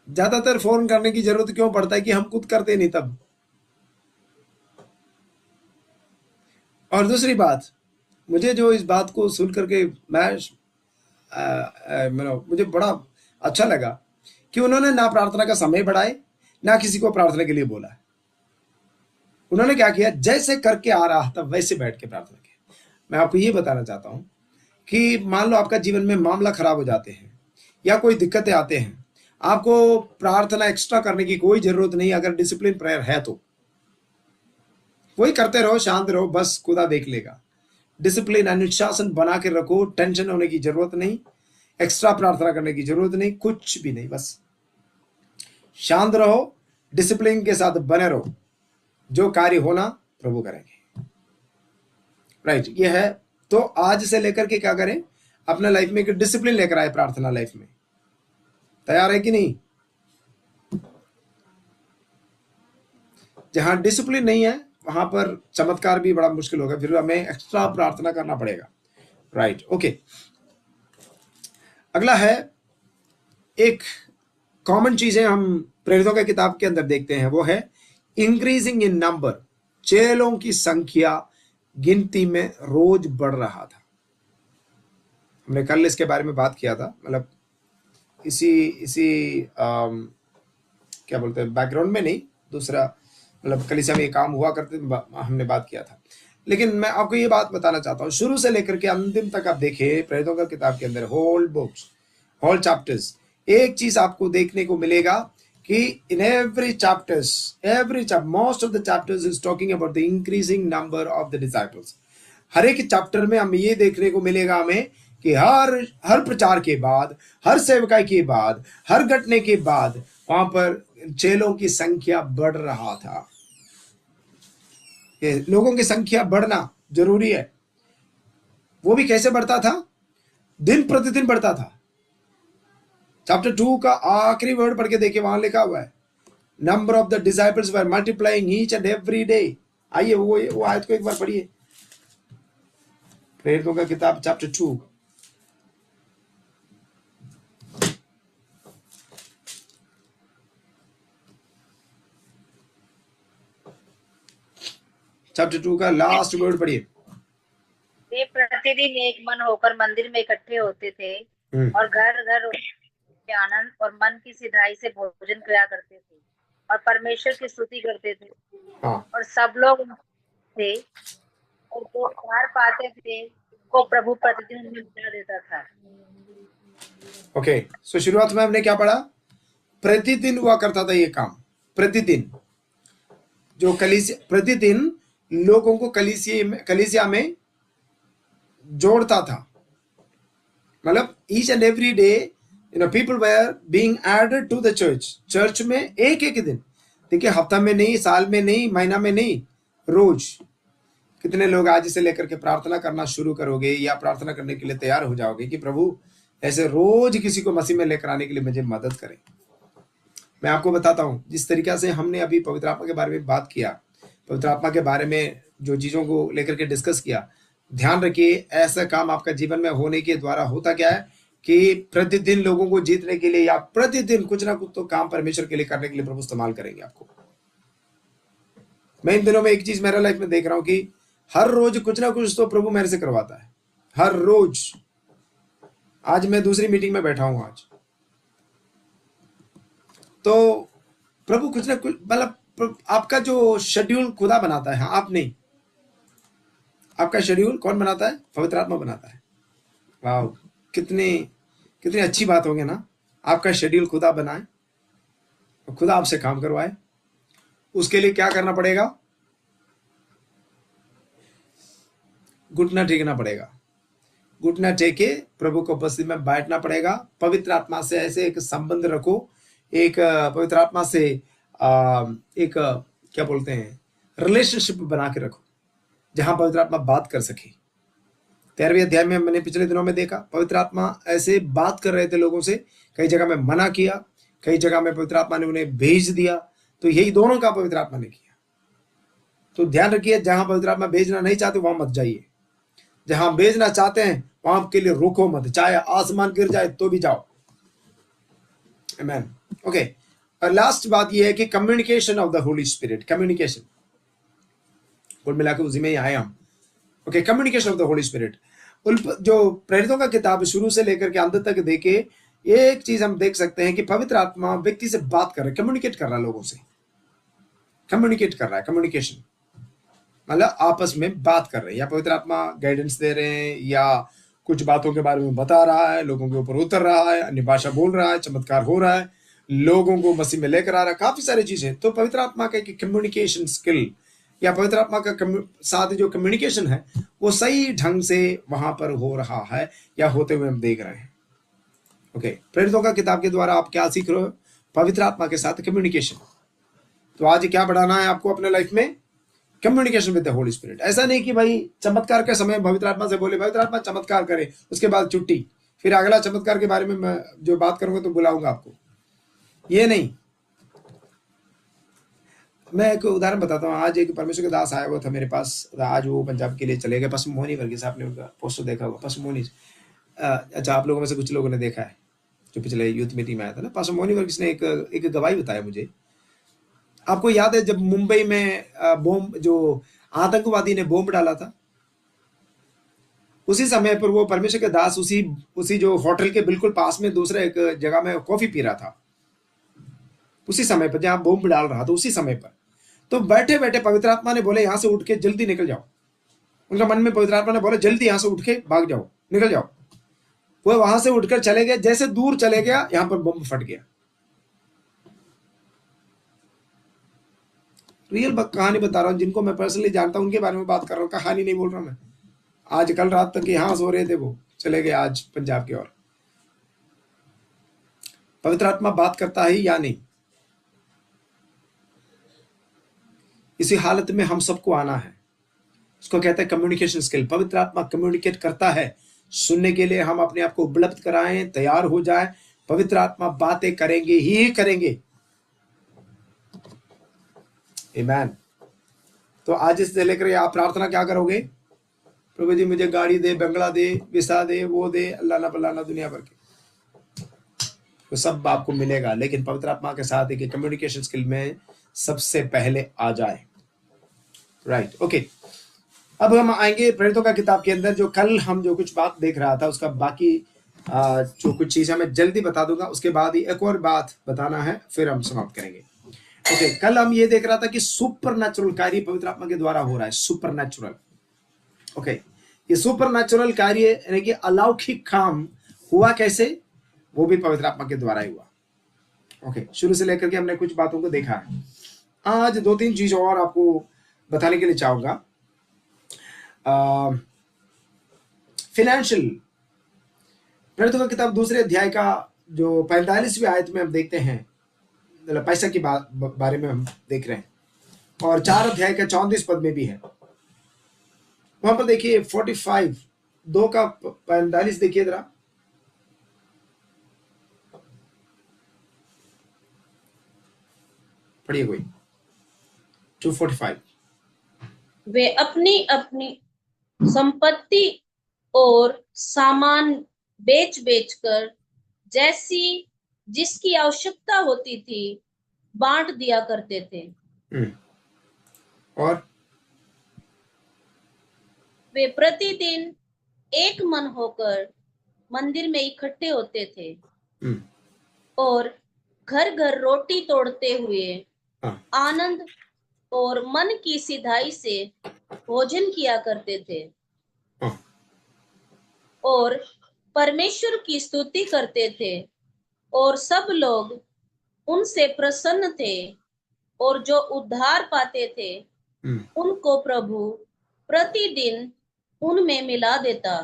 ज्यादातर फोन करने की जरूरत क्यों पड़ता है कि हम खुद करते नहीं तब। और दूसरी बात, मुझे जो इस बात को सुन करके मुझे बड़ा अच्छा लगा कि उन्होंने ना प्रार्थना का समय बढ़ाए, ना किसी को प्रार्थना के लिए बोला। उन्होंने क्या किया? जैसे करके आ रहा था वैसे बैठ के प्रार्थना की। मैं आपको ये बताना चाहता हूं कि मान लो आपका जीवन में मामला खराब हो जाते हैं या कोई दिक्कतें आते हैं, आपको प्रार्थना एक्स्ट्रा करने की कोई जरूरत नहीं अगर डिसिप्लिन प्रेयर है तो। वही करते रहो, शांत रहो, बस खुदा देख लेगा। डिसिप्लिन अनुशासन बना के रखो, टेंशन होने की जरूरत नहीं, एक्स्ट्रा प्रार्थना करने की जरूरत नहीं, कुछ भी नहीं, बस शांत रहो, डिसिप्लिन के साथ बने रहो, जो कार्य होना प्रभु करेंगे। राइट, ये है। तो आज से लेकर के क्या करें, अपने लाइफ में एक डिसिप्लिन लेकर आए प्रार्थना लाइफ में। तैयार है कि नहीं? जहां डिसिप्लिन नहीं है वहां पर चमत्कार भी बड़ा मुश्किल होगा, फिर हमें एक्स्ट्रा प्रार्थना करना पड़ेगा। Right, okay. अगला है, एक कॉमन चीजें हम प्रेरितों की किताब के अंदर देखते हैं, वो है इंक्रीजिंग इन नंबर। चेलों की संख्या गिनती में रोज बढ़ रहा था। हमने कल इसके बारे में बात किया था, मतलब इसी क्या बोलते हैं, बैकग्राउंड में नहीं, दूसरा मतलब कलीसिया में ये काम हुआ करते हमने बात किया था। लेकिन मैं आपको ये बात बताना चाहता हूँ, शुरू से लेकर के अंतिम तक आप देखें प्रेरितों की किताब के अंदर होल बुक्स, होल चैप्टर्स, एक चीज आपको देखने को मिलेगा कि in every chapter most of the chapters is talking about the increasing number of the disciples. हर एक चैप्टर में हम ये देखने को मिलेगा हमें कि हर प्रचार के बाद, हर सेवकाई के बाद, हर घटने के बाद वहां पर चेलों की संख्या बढ़ रहा था। लोगों की संख्या बढ़ना जरूरी है। वो भी कैसे बढ़ता था? दिन प्रतिदिन बढ़ता था। चैप्टर 2 का आखिरी वर्ड पढ़ के देखिए, वहां लिखा हुआ है number of the disciples were multiplying each and every day. आइए वो आयत को एक बार पढ़िए, प्रेरितों का किताब चैप्टर 2। चैप्टर 2 का लास्ट वर्ड पढ़िए। वे प्रतिदिन एक मन होकर मंदिर में इकट्ठे होते थे और घर घर आनंद और मन की सिधाई से भोजन किया करते थे और परमेश्वर की स्तुति करते थे। और सब लोग थे और जो उद्धार पाते थे को प्रभु प्रतिदिन उन्हें बचा देता था। ओके, सो शुरुआत में हमने क्या पढ़ा? प्रतिदिन हुआ करता था ये काम। प्रतिदिन जो कलीसिया प्रतिदिन लोगों को कलीसिया में जोड़ता था, मतलब each and every day people were being added to the church में एक दिन। देखिए, हफ्ता में नहीं, साल में नहीं, महीना में नहीं, रोज। कितने लोग आज से लेकर के प्रार्थना करना शुरू करोगे या प्रार्थना करने के लिए तैयार हो जाओगे कि प्रभु ऐसे रोज किसी को मसीह में लेकर आने के लिए मुझे मदद करें। मैं आपको बताता हूं, जिस तरीका से हमने अभी पवित्र आत्मा के बारे में बात किया, पवित्र आत्मा के बारे में जो चीजों को लेकर के डिस्कस किया, ध्यान रखिए ऐसा काम आपका जीवन में होने के द्वारा होता क्या है कि प्रतिदिन लोगों को जीतने के लिए या प्रतिदिन कुछ ना कुछ तो काम परमेश्वर के लिए करने के लिए प्रभु इस्तेमाल करेंगे आपको। मैं इन दिनों में एक चीज मेरे लाइफ में देख रहा हूं कि हर रोज कुछ ना कुछ तो प्रभु मेरे से करवाता है, हर रोज। आज मैं दूसरी मीटिंग में बैठा हूं आज, तो प्रभु कुछ ना कुछ, मतलब आपका जो शेड्यूल खुदा बनाता है, आप नहीं। आपका शेड्यूल कौन बनाता है? पवित्र आत्मा बनाता है। वाह, कितनी अच्छी बात होगी ना, आपका शेड्यूल खुदा बनाए, खुदा आपसे काम करवाए। उसके लिए क्या करना पड़ेगा? घुटना टेकना पड़ेगा। घुटना टेके प्रभु को उपस्थिति में बैठना पड़ेगा। पवित्र आत्मा से ऐसे एक संबंध रखो, एक पवित्र आत्मा से एक क्या बोलते हैं, रिलेशनशिप बना के रखो, जहां पवित्र आत्मा बात कर सके। 13वें अध्याय में मैंने पिछले दिनों में देखा, पवित्र आत्मा ऐसे बात कर रहे थे लोगों से। कई जगह में मना किया, कई जगह में पवित्र आत्मा ने उन्हें भेज दिया। तो यही दोनों का पवित्र आत्मा ने किया। तो ध्यान रखिए, जहां पवित्र आत्मा भेजना नहीं चाहते वहां मत जाइए, जहां भेजना चाहते हैं वहां के लिए रुको मत, चाहे आसमान गिर जाए तो भी जाओ। आमीन। ओके, और लास्ट बात यह है कि communication of the Holi spirit. Communication कुल मिलाकर उसी में ही आए हम। Okay, communication of the Holi spirit. जो प्रेरितों का किताब शुरू से लेकर के अंत तक देखे, एक चीज हम देख सकते हैं कि पवित्र आत्मा व्यक्ति से बात कर रहा है, कम्युनिकेट कर रहा है, लोगों से कम्युनिकेट कर रहा है। कम्युनिकेशन मतलब आपस में बात कर रहे हैं, या पवित्र आत्मा गाइडेंस दे रहे हैं, या कुछ बातों के बारे में बता रहा है, लोगों के ऊपर उतर रहा है, अन्य भाषा बोल रहा है, चमत्कार हो रहा है, लोगों को मसीह में लेकर आ रहा है, काफी सारी चीजें। तो पवित्र आत्मा का एक कम्युनिकेशन स्किल या पवित्र आत्मा का साथ जो कम्युनिकेशन है वो सही ढंग से वहां पर हो रहा है या होते हुए हम देख रहे हैं। ओके, प्रेरितों का किताब के द्वारा आप क्या सीख रहे हो? पवित्र आत्मा के साथ कम्युनिकेशन। तो आज क्या बढ़ाना है आपको अपने लाइफ में? Communication with the Holi spirit. ऐसा नहीं कि भाई चमत्कार के समय पवित्र आत्मा से बोले पवित्र आत्मा चमत्कार करे, उसके बाद छुट्टी, फिर अगला चमत्कार के बारे में मैं जो बात करूंगा तो बुलाऊंगा आपको, ये नहीं। मैं एक उदाहरण बताता हूँ। आज एक परमेश्वर के दास आया हुआ था मेरे पास, आज वो पंजाब के लिए चले गए। पसम मोहनी वर्गीस, आपने उनका पोस्टर देखा होगा, पसम मोहनी। अच्छा, आप लोगों में से कुछ लोगों ने देखा है जो पिछले यूथ मीटिंग में आया था ना। पसम मोहनी वर्गीस ने एक गवाही बताया मुझे। आपको याद है जब मुंबई में बॉम्ब, जो आतंकवादी ने बॉम्ब डाला था, उसी समय पर वो परमेश्वर के दास उसी जो होटल के बिल्कुल पास में दूसरे एक जगह में कॉफी पी रहा था, उसी समय पर जहां बॉम्ब डाल रहा था, उसी समय पर। तो बैठे बैठे पवित्र आत्मा ने बोले यहां से उठ के जल्दी निकल जाओ। उनका मन में पवित्र आत्मा ने बोला जल्दी यहां से उठ के भाग जाओ, निकल जाओ। वो वहां से उठकर चले गए। जैसे दूर चले गया, यहां पर बम फट गया। रियल कहानी बता रहा हूं, जिनको मैं पर्सनली जानता हूं उनके बारे में बात कर रहा हूं, कहानी नहीं बोल रहा मैं। आज कल रात तक यहां सो रहे थे, वो चले गए आज पंजाब की ओर। पवित्र आत्मा बात करता है या नहीं? इसी हालत में हम सबको आना है। उसको कहते हैं कम्युनिकेशन स्किल। पवित्र आत्मा कम्युनिकेट करता है। सुनने के लिए हम अपने आप को उपलब्ध कराएं, तैयार हो जाए। पवित्र आत्मा बातें करेंगे ही करेंगे। आमीन। तो आज इससे लेकर आप प्रार्थना क्या करोगे? प्रभु जी मुझे गाड़ी दे, बंगला दे, विसा दे, वो दे, अल्लाह ना पल्लाना दुनिया भर के, तो सब आपको मिलेगा। लेकिन पवित्र आत्मा के साथ एक कम्युनिकेशन स्किल में सबसे पहले आ जाए। Right, okay. अब हम आएंगे प्रेरितों का किताब के अंदर। जो कल हम जो कुछ बात देख रहा था उसका बाकी जो कुछ चीजें मैं जल्दी बता दूंगा, उसके बाद ही एक और बात बताना है, फिर हम समाप्त करेंगे। ओके, कल हम ये देख रहा था कि सुपरनैचुरल कार्य पवित्र आत्मा के द्वारा हो रहा है। Supernatural, okay. ये सुपरनैचुरल कार्य यानी कि अलौकिक काम हुआ कैसे? वो भी पवित्र आत्मा के द्वारा ही हुआ। ओके, शुरू से लेकर के हमने कुछ बातों को देखा है। आज 2-3 चीज और आपको बताने के लिए चाहूंगा। फाइनेंशियल, प्रेरितों का किताब 2 अध्याय का जो 45वीं आयत में हम देखते हैं, मतलब पैसा की बारे में हम देख रहे हैं, और 4 अध्याय का 34 पद में भी है। वहां पर देखिए 45, 2 का 45 देखिए जरा, पढ़िए कोई। 2:45। वे अपनी अपनी संपत्ति और सामान बेच बेच कर जैसी जिसकी आवश्यकता होती थी बांट दिया करते थे। और वे प्रतिदिन एक मन होकर मंदिर में इकट्ठे होते थे और घर घर रोटी तोड़ते हुए आनंद और मन की सिधाई से भोजन किया करते थे और परमेश्वर की स्तुति करते थे, और सब लोग उनसे प्रसन्न थे, और जो उद्धार पाते थे उनको प्रभु प्रतिदिन उनमें मिला देता।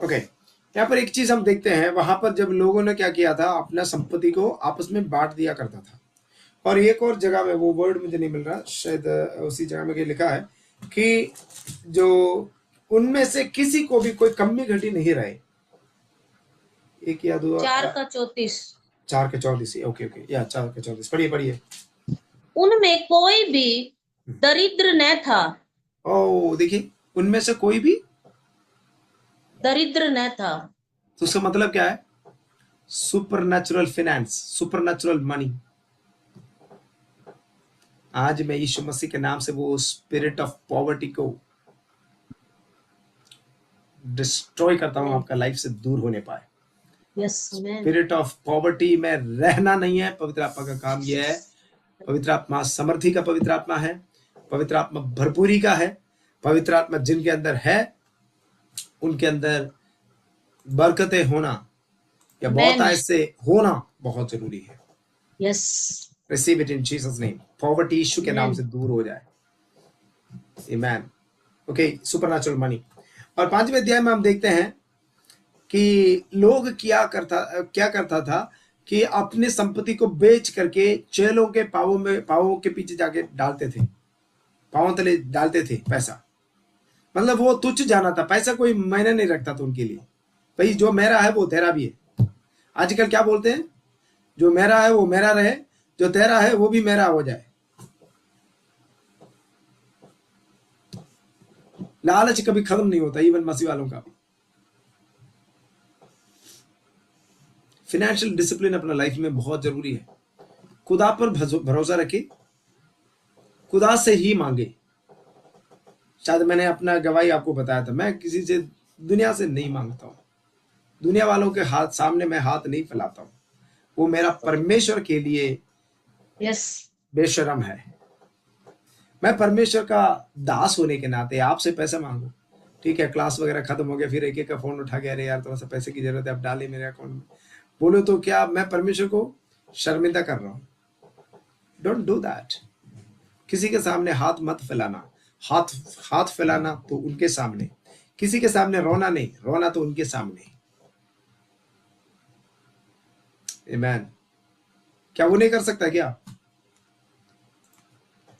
ओके, यहाँ पर एक चीज हम देखते हैं, वहां पर जब लोगों ने क्या किया था, अपना संपत्ति को आपस में बांट दिया करता था। और एक और जगह में, वो वर्ड मुझे नहीं मिल रहा, शायद उसी जगह में लिखा है कि जो उनमें से किसी को भी कोई कमी घटी नहीं रहे। एक या दो, 4 का 34। 4 के 34, ओके ओके, या 4 के 34, पढ़िए पढ़िए। उनमें कोई भी दरिद्र न था। ओ देखिए, उनमें से कोई भी दरिद्र न था। तो उसका मतलब क्या है? Supernatural finance, supernatural money. आज मैं यीशु मसीह के नाम से वो स्पिरिट ऑफ पॉवर्टी को डिस्ट्रॉय करता हूं, आपका लाइफ से दूर होने पाए। स्पिरिट ऑफ पॉवर्टी में रहना नहीं है। पवित्र आत्मा का काम यह है। पवित्र आत्मा समर्थी का पवित्र आत्मा है, पवित्र आत्मा भरपूरी का है। पवित्र आत्मा जिनके अंदर है उनके अंदर बरकतें होना या बहुत ऐसे होना बहुत जरूरी है। Yes. Receive it in Jesus name. Poverty यीशु के नाम से दूर हो जाए। आमेन। Okay, supernatural money. और 5वें अध्याय में हम देखते हैं कि लोग क्या करता था कि अपने संपत्ति को बेच करके चेलों के पावों के पीछे जाके डालते थे, पावों तले डालते थे पैसा। मतलब वो तुच्छ जाना था, पैसा कोई मायने नहीं रखता था उनके लिए। भाई जो मेरा है वो तेरा भी है। आजकल क्या बोलते हैं, जो मेरा है वो मेरा रहे, जो तेरा है वो भी मेरा हो जाए। लालच कभी खत्म नहीं होता, इवन मसीह वालों का भी। फाइनेंशियल डिसिप्लिन अपना लाइफ में बहुत जरूरी है। खुदा पर भरोसा रखे, खुदा से ही मांगे। शायद मैंने अपना गवाही आपको बताया था, मैं किसी से दुनिया से नहीं मांगता हूं, दुनिया वालों के हाथ सामने मैं हाथ नहीं फैलाता हूं। वो मेरा परमेश्वर के लिए बेशरम है। मैं परमेश्वर का दास होने के नाते आपसे पैसा मांगू, ठीक है, क्लास वगैरह खत्म हो गया, फिर एक एक का फोन उठा के, अरे यार थोड़ा सा पैसे की जरूरत है, अब डाले मेरे अकाउंट में, बोलो तो क्या मैं परमेश्वर को शर्मिंदा कर रहा हूं? Don't do that. किसी के सामने हाथ मत फैलाना। हाथ फैलाना तो उनके सामने, किसी के सामने रोना नहीं, रोना तो उनके सामने। आमेन। क्या वो नहीं कर सकता? क्या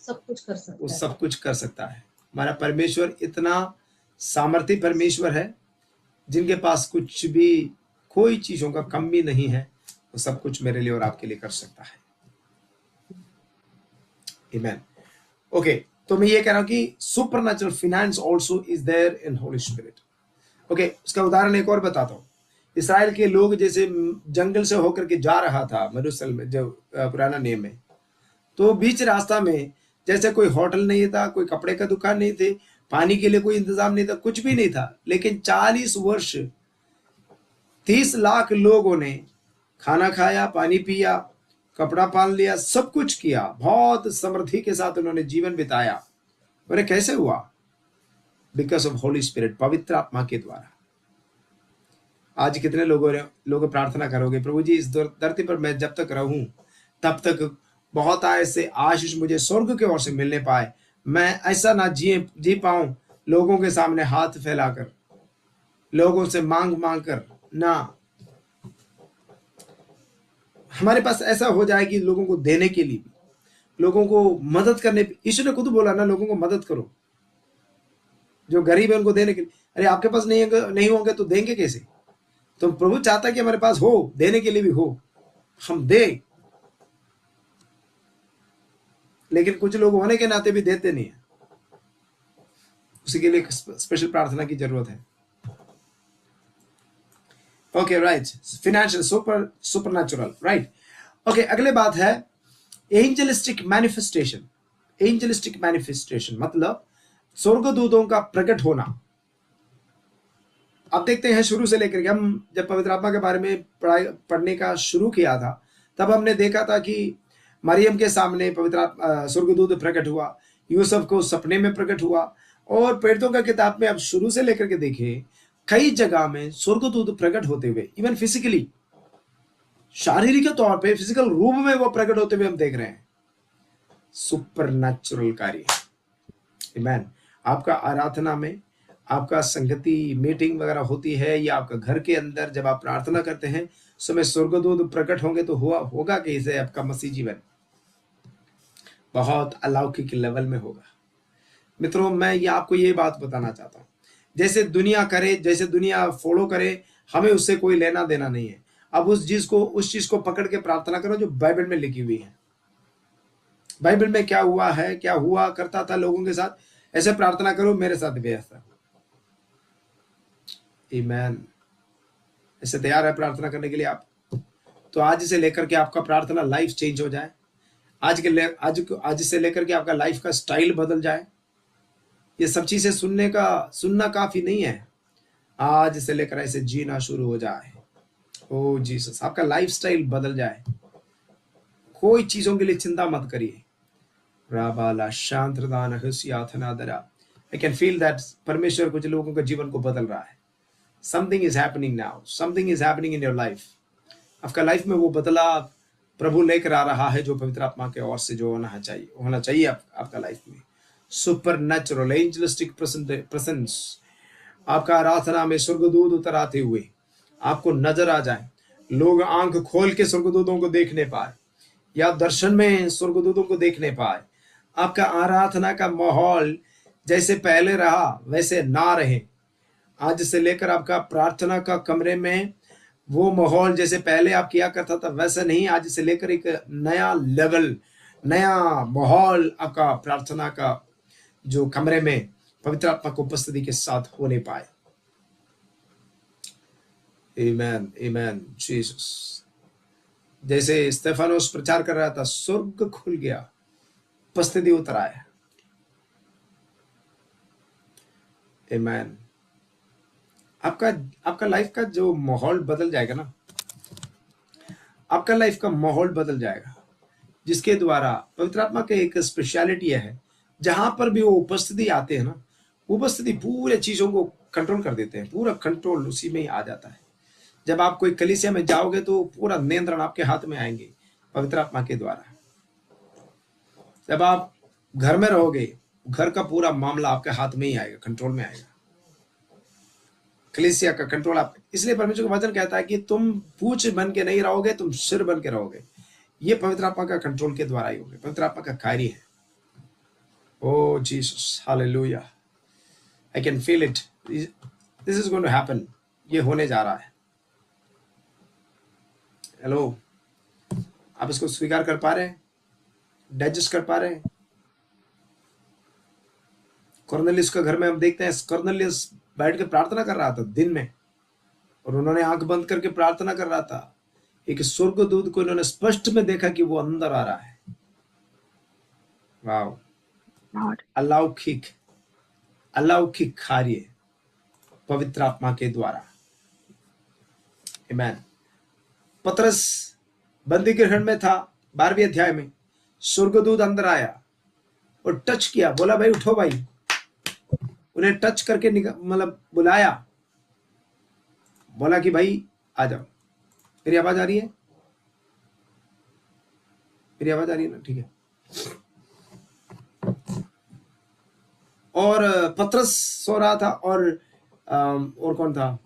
सब कुछ कर सकता है। वो सब कुछ कर सकता है। हमारा परमेश्वर इतना सामर्थी परमेश्वर है, जिनके पास कुछ भी, कोई चीजों का कमी नहीं है, वो सब कुछ मेरे लिए और आपके लिए कर सकता है। आमेन। ओके, तो मैं ये कह रहा हूं कि supernatural finance also is there in holy spirit. Okay, उसका उदाहरण एक और बताता हूं। इस्राएल के लोग जैसे जंगल से होकर के जा रहा था मरुस्थल में, जो पुराना नियम में, तो बीच रास्ता में जैसे कोई होटल नहीं था, कोई कपड़े का दुकान नहीं थे, पानी के लिए कोई इंतजाम नहीं था, कुछ भी नहीं था, लेकिन 40 वर्ष 30 लाख लोगों ने खाना खाया, पानी पिया, कपड़ा पहन लिया, सब कुछ किया, बहुत समृद्धि के साथ उन्होंने जीवन बिताया। और कैसे हुआ? बिकॉज ऑफ होली स्पिरिट, पवित्र आत्मा के द्वारा। आज कितने लोग प्रार्थना करोगे, प्रभु जी इस धरती पर मैं जब तक रहूं तब तक बहुत ऐसे आशीष मुझे स्वर्ग के ओर से मिलने पाए, मैं ऐसा ना जी पाऊं लोगों के सामने हाथ फैलाकर, लोगों से मांग कर ना। हमारे पास ऐसा हो जाए कि लोगों को देने के लिए, लोगों को मदद करने, ईश्वर ने खुद बोला ना, लोगों को मदद करो, जो गरीब है उनको देने के लिए। अरे आपके पास नहीं होंगे तो देंगे कैसे? तो प्रभु चाहता है कि हमारे पास हो, देने के लिए भी हो, हम दे। लेकिन कुछ लोग होने के नाते भी देते नहीं है, उसी के लिए स्पेशल प्रार्थना की जरूरत है। Okay, right, financial supernatural, right. Okay, अगले बात है एंजेलिस्टिक मैनिफेस्टेशन। एंजेलिस्टिक मैनिफेस्टेशन मतलब स्वर्गदूतों का प्रकट होना। अब देखते हैं शुरू से लेकर के, हम जब पवित्र आत्मा के बारे में पढ़ने का शुरू किया था, तब हमने देखा था कि मरियम के सामने पवित्र स्वर्गदूत प्रकट हुआ, यूसुफ को सपने में प्रकट हुआ, और प्रेरितों का किताब में अब शुरू से लेकर के देखें, कई जगह में स्वर्गदूत प्रकट होते हुए, इवन फिजिकली, शारीरिक तौर पे, फिजिकल रूप में वो प्रकट होते हुए हम देख रहे हैं। सुपरनैचुरल कार्य। आमेन। आपका आराधना में, आपका संगति मीटिंग वगैरह होती है, या आपका घर के अंदर जब आप प्रार्थना करते हैं, समय स्वर्गदूत प्रकट होंगे तो होगा कैसे? आपका मसीह जीवन बहुत अलौकिक लेवल में होगा। मित्रों, मैं आपको ये बात बताना चाहता हूं, जैसे दुनिया करे, जैसे दुनिया फॉलो करे, हमें उससे कोई लेना देना नहीं है। अब उस चीज को पकड़ के प्रार्थना करो जो बाइबल में लिखी हुई है। बाइबल में क्या हुआ है, क्या हुआ करता था लोगों के साथ, ऐसे प्रार्थना करो मेरे साथ भी ऐसा। आमेन। ऐसे तैयार है प्रार्थना करने के लिए आप? तो आज से लेकर के आपका प्रार्थना लाइफ चेंज हो जाए, आज से लेकर के आपका लाइफ का स्टाइल बदल जाए। ये सब चीजें सुनना काफी नहीं है, आज से लेकर ऐसे जीना शुरू हो जाए। ओ जीसस, आपका लाइफ स्टाइल बदल जाए। कोई चीजों के लिए चिंता मत करिए। राबाला शांतदान हसियाथनादरा, आई कैन फील दैट परमेश्वर कुछ लोगों के जीवन को बदल रहा है। Something is happening now, something is happening in your life. आपका लाइफ में वो बदलाव प्रभु लेकर आ रहा है, जो पवित्र आत्मा के ओर से जो होना चाहिए आपका लाइफ में। सुपर नेचुरल एंजलिस्टिक प्रेजेंस, आपका आराधना में स्वर्गदूत उतर आते हुए आपको नजर आ जाए, लोग आंख खोल के स्वर्गदूतों को देखने पाए या दर्शन में स्वर्गदूतों को देखने पाए। आपका आराधना का माहौल जैसे पहले रहा वैसे ना रहे। आज से लेकर आपका प्रार्थना का कमरे में वो माहौल जैसे पहले आप किया करता था वैसा नहीं, आज से लेकर एक नया लेवल, नया माहौल आपका प्रार्थना का जो कमरे में पवित्र आत्मा की उपस्थिति के साथ होने पाए। आमेन, आमेन, जीसस। जैसे स्तेफानोस प्रचार कर रहा था, स्वर्ग खुल गया, उपस्थिति उतर आया। आमेन। आपका लाइफ का जो माहौल बदल जाएगा ना, आपका लाइफ का माहौल बदल जाएगा, जिसके द्वारा पवित्र आत्मा के एक स्पेशलिटी है, जहां पर भी वो उपस्थिति आते हैं ना, उपस्थिति पूरे चीजों को कंट्रोल कर देते हैं, पूरा कंट्रोल उसी में ही आ जाता है। जब आप कोई कलीसिया में जाओगे तो पूरा नियंत्रण आपके हाथ में आएंगे पवित्र आत्मा के द्वारा। जब आप घर में रहोगे, घर का पूरा मामला आपके हाथ में ही आएगा, कंट्रोल में आएगा, कलीसिया का कंट्रोल आप। इसलिए परमेश्वर का वचन कहता है कि तुम पूंछ बन के नहीं रहोगे, तुम सिर बन के रहोगे। ये पवित्र आत्मा का कंट्रोल के द्वारा ही होगा, पवित्र आत्मा का कार्य है। Oh Jesus, hallelujah, I can feel it, this is going to happen, ये होने जा रहा है। हेलो, आप इसको स्वीकार कर पा रहे हैं, डाइजेस्ट कर पा रहे हैं? कॉर्नेलियस के घर में हम देखते हैं, कॉर्नेलियस बैठ के प्रार्थना कर रहा था दिन में, और उन्होंने आंख बंद करके प्रार्थना कर रहा था। एक स्वर्गदूत को इन्होंने स्पष्ट में देखा कि वो अंदर आ रहा है। वाव, अलौकिक कार्य पवित्र आत्मा के द्वारा। आमेन। पतरस बंदी गृह में था, 12वें अध्याय में स्वर्गदूत अंदर आया और टच किया, बोला भाई उठो भाई। उन्हें टच करके मतलब बुलाया, बोला कि भाई आ जाओ। मेरी आवाज आ रही है? मेरी आवाज आ रही है ना? ठीक है। और पतरस सो रहा था, और कौन था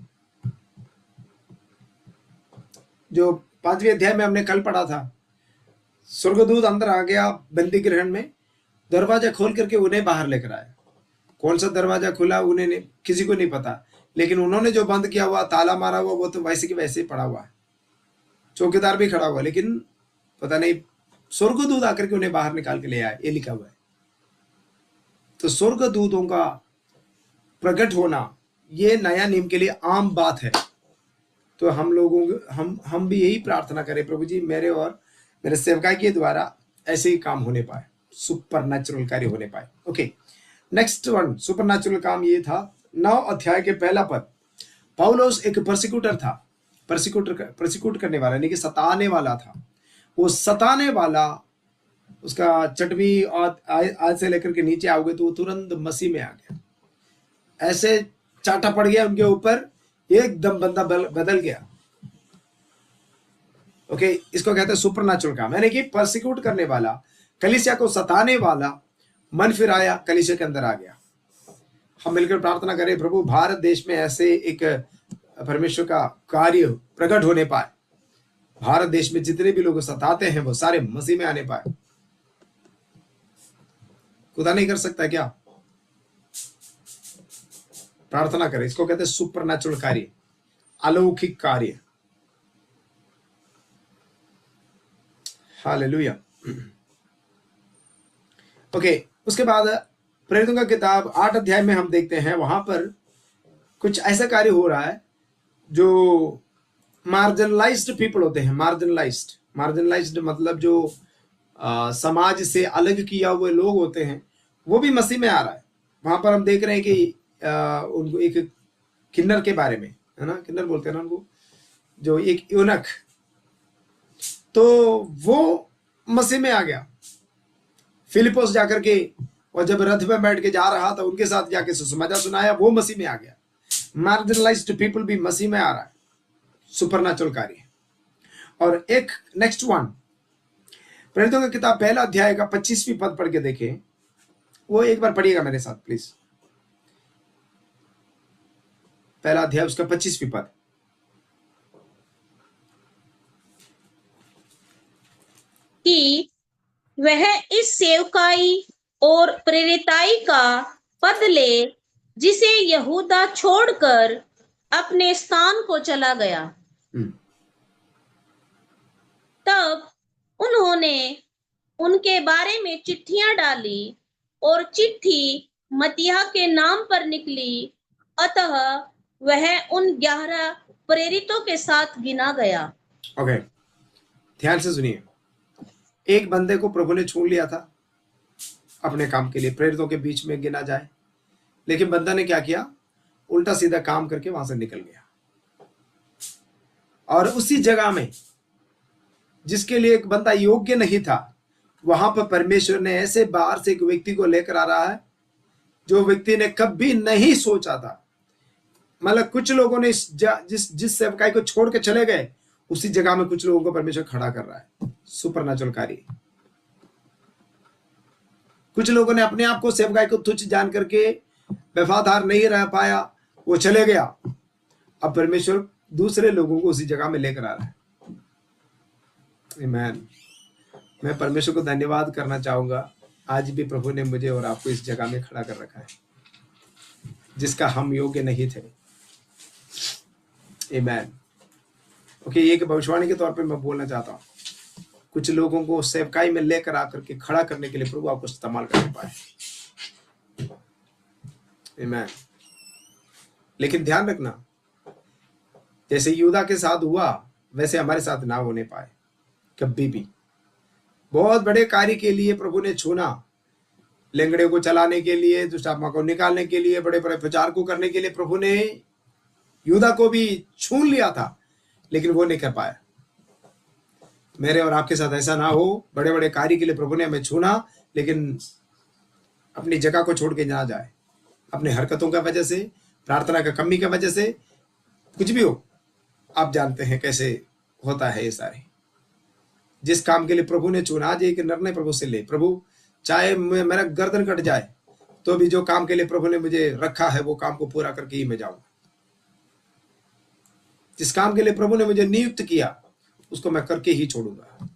जो 5वें अध्याय में हमने कल पढ़ा था, स्वर्गदूत अंदर आ गया बंदी गृह में, दरवाजा खोल करके उन्हें बाहर लेकर आया। कौन सा दरवाजा खुला उन्हें किसी को नहीं पता, लेकिन उन्होंने जो बंद किया हुआ, ताला मारा हुआ, वो तो वैसे की वैसे ही पड़ा हुआ है। चौकीदार भी खड़ा हुआ, लेकिन पता नहीं स्वर्गदूत आकर के उन्हें बाहर निकाल के ले आया, ये लिखा हुआ है। तो स्वर्गदूतों का प्रकट होना ये नया नियम के लिए आम बात है। तो हम भी यही प्रार्थना करें, प्रभु जी मेरे और मेरे सेवकाई के द्वारा ऐसे ही काम होने पाए, सुपर नेचुरल कार्य होने पाए। Okay, next one, super natural काम ये था 9 अध्याय के पहला पद। पौलुस एक परसिक्यूटर था, परसिक्यूट करने वाला, यानी कि सताने वाला था। वो सताने वाला, उसका चटवी आज से लेकर के नीचे आओगे तो वो तुरंत मसीह में आ गया, ऐसे चाटा पड़ गया उनके ऊपर, एकदम बंदा बदल गया। ओके, इसको कहते हैं सुपर नेचुरल काम, यानी कि परसिक्यूट करने वाला, कलीसिया को सताने वाला मन फिर आया, कलीसिया के अंदर आ गया। हम मिलकर प्रार्थना करें, प्रभु भारत देश में ऐसे एक परमेश्वर का कार्य प्रकट होने पाए, भारत देश में जितने भी लोग सताते हैं वो सारे मसीह में आने पाए। खुदा नहीं कर सकता क्या? प्रार्थना करें, इसको कहते हैं सुपर नेचुरल कार्य, अलौकिक कार्य। हालेलुया। ओके, उसके बाद प्रेरितों का किताब 8 अध्याय में हम देखते हैं, वहां पर कुछ ऐसा कार्य हो रहा है जो मार्जिनलाइज्ड पीपल होते हैं। मार्जिनलाइज्ड मतलब जो समाज से अलग किया हुए लोग होते हैं, वो भी मसीह में आ रहा है। वहां पर हम देख रहे हैं कि उनको एक किन्नर के बारे में, है ना, किन्नर बोलते हैं ना उनको, जो एक यूनक, तो वो मसीह में आ गया। फिलिपोस जाकर के, और जब रथ में बैठ के जा रहा था उनके साथ जाके सुसमाचार सुनाया, वो मसीह में आ गया। मार्जिनलाइज्ड पीपल भी मसीह में आ रहा है, सुपरनैचुरल कार्य। और एक नेक्स्ट वन, प्रेरितों की किताब पहला अध्याय का 25वीं पद पढ़ के देखें। वो एक बार पढ़िएगा मेरे साथ प्लीज। पहला अध्याय उसका 25वीं पद। कि वह इस सेवकाई और प्रेरिताई का पद ले जिसे यहूदा छोड़कर अपने स्थान को चला गया। तब उन्होंने उनके बारे में चिट्ठियां डाली और चिट्ठी मत्तियाह के नाम पर निकली, अतः वह उन 11 प्रेरितों के साथ गिना गया। ओके, ध्यान से सुनिए। एक बंदे को प्रभु ने चुन लिया था अपने काम के लिए, प्रेरितों के बीच में गिना जाए, लेकिन बंदा ने क्या किया? उल्टा सीधा काम करके वहां से निकल गया। और उसी जगह में जिसके लिए एक बंदा योग्य नहीं था, वहां पर परमेश्वर ने ऐसे बाहर से एक व्यक्ति को लेकर आ रहा है जो व्यक्ति ने कभी नहीं सोचा था। मतलब कुछ लोगों ने जिस सेवकाई को छोड़ के चले गए, उसी जगह में कुछ लोगों को परमेश्वर खड़ा कर रहा है। सुपरनैचुरल कार्य। कुछ लोगों ने अपने आप को सेवकाई को तुच्छ जान करके वफादार नहीं रह पाया, वो चले गया। अब परमेश्वर दूसरे लोगों को उसी जगह में लेकर आ रहा है। आमीन। मैं परमेश्वर को धन्यवाद करना चाहूंगा, आज भी प्रभु ने मुझे और आपको इस जगह में खड़ा कर रखा है जिसका हम योग्य नहीं थे। आमीन। ओके, एक भविष्यवाणी के तौर पे मैं बोलना चाहता हूँ, कुछ लोगों को सेवकाई में लेकर आकर के खड़ा करने के लिए प्रभु आपको इस्तेमाल कर पाए। आमीन। लेकिन ध्यान रखना, जैसे यूदा के साथ हुआ वैसे हमारे साथ ना होने पाए कभी भी। बहुत बड़े कार्य के लिए प्रभु ने चुना, लेंगड़े को चलाने के लिए, दुष्ट आत्मा को निकालने के लिए, बड़े बड़े प्रचार को करने के लिए प्रभु ने यूदा को भी छून लिया था, लेकिन वो नहीं कर पाया। मेरे और आपके साथ ऐसा ना हो। बड़े बड़े कार्य के लिए प्रभु ने हमें छूना, लेकिन अपनी जगह को छोड़ के ना जाए। अपने हरकतों की वजह से, प्रार्थना का कमी की वजह से, कुछ भी हो, आप जानते हैं कैसे होता है ये सारे। जिस काम के लिए प्रभु ने चुना, आज एक निर्णय प्रभु से ले, प्रभु चाहे मेरा गर्दन कट जाए तो भी जो काम के लिए प्रभु ने मुझे रखा है वो काम को पूरा करके ही मैं जाऊंगा। जिस काम के लिए प्रभु ने मुझे नियुक्त किया उसको मैं करके ही छोड़ूंगा।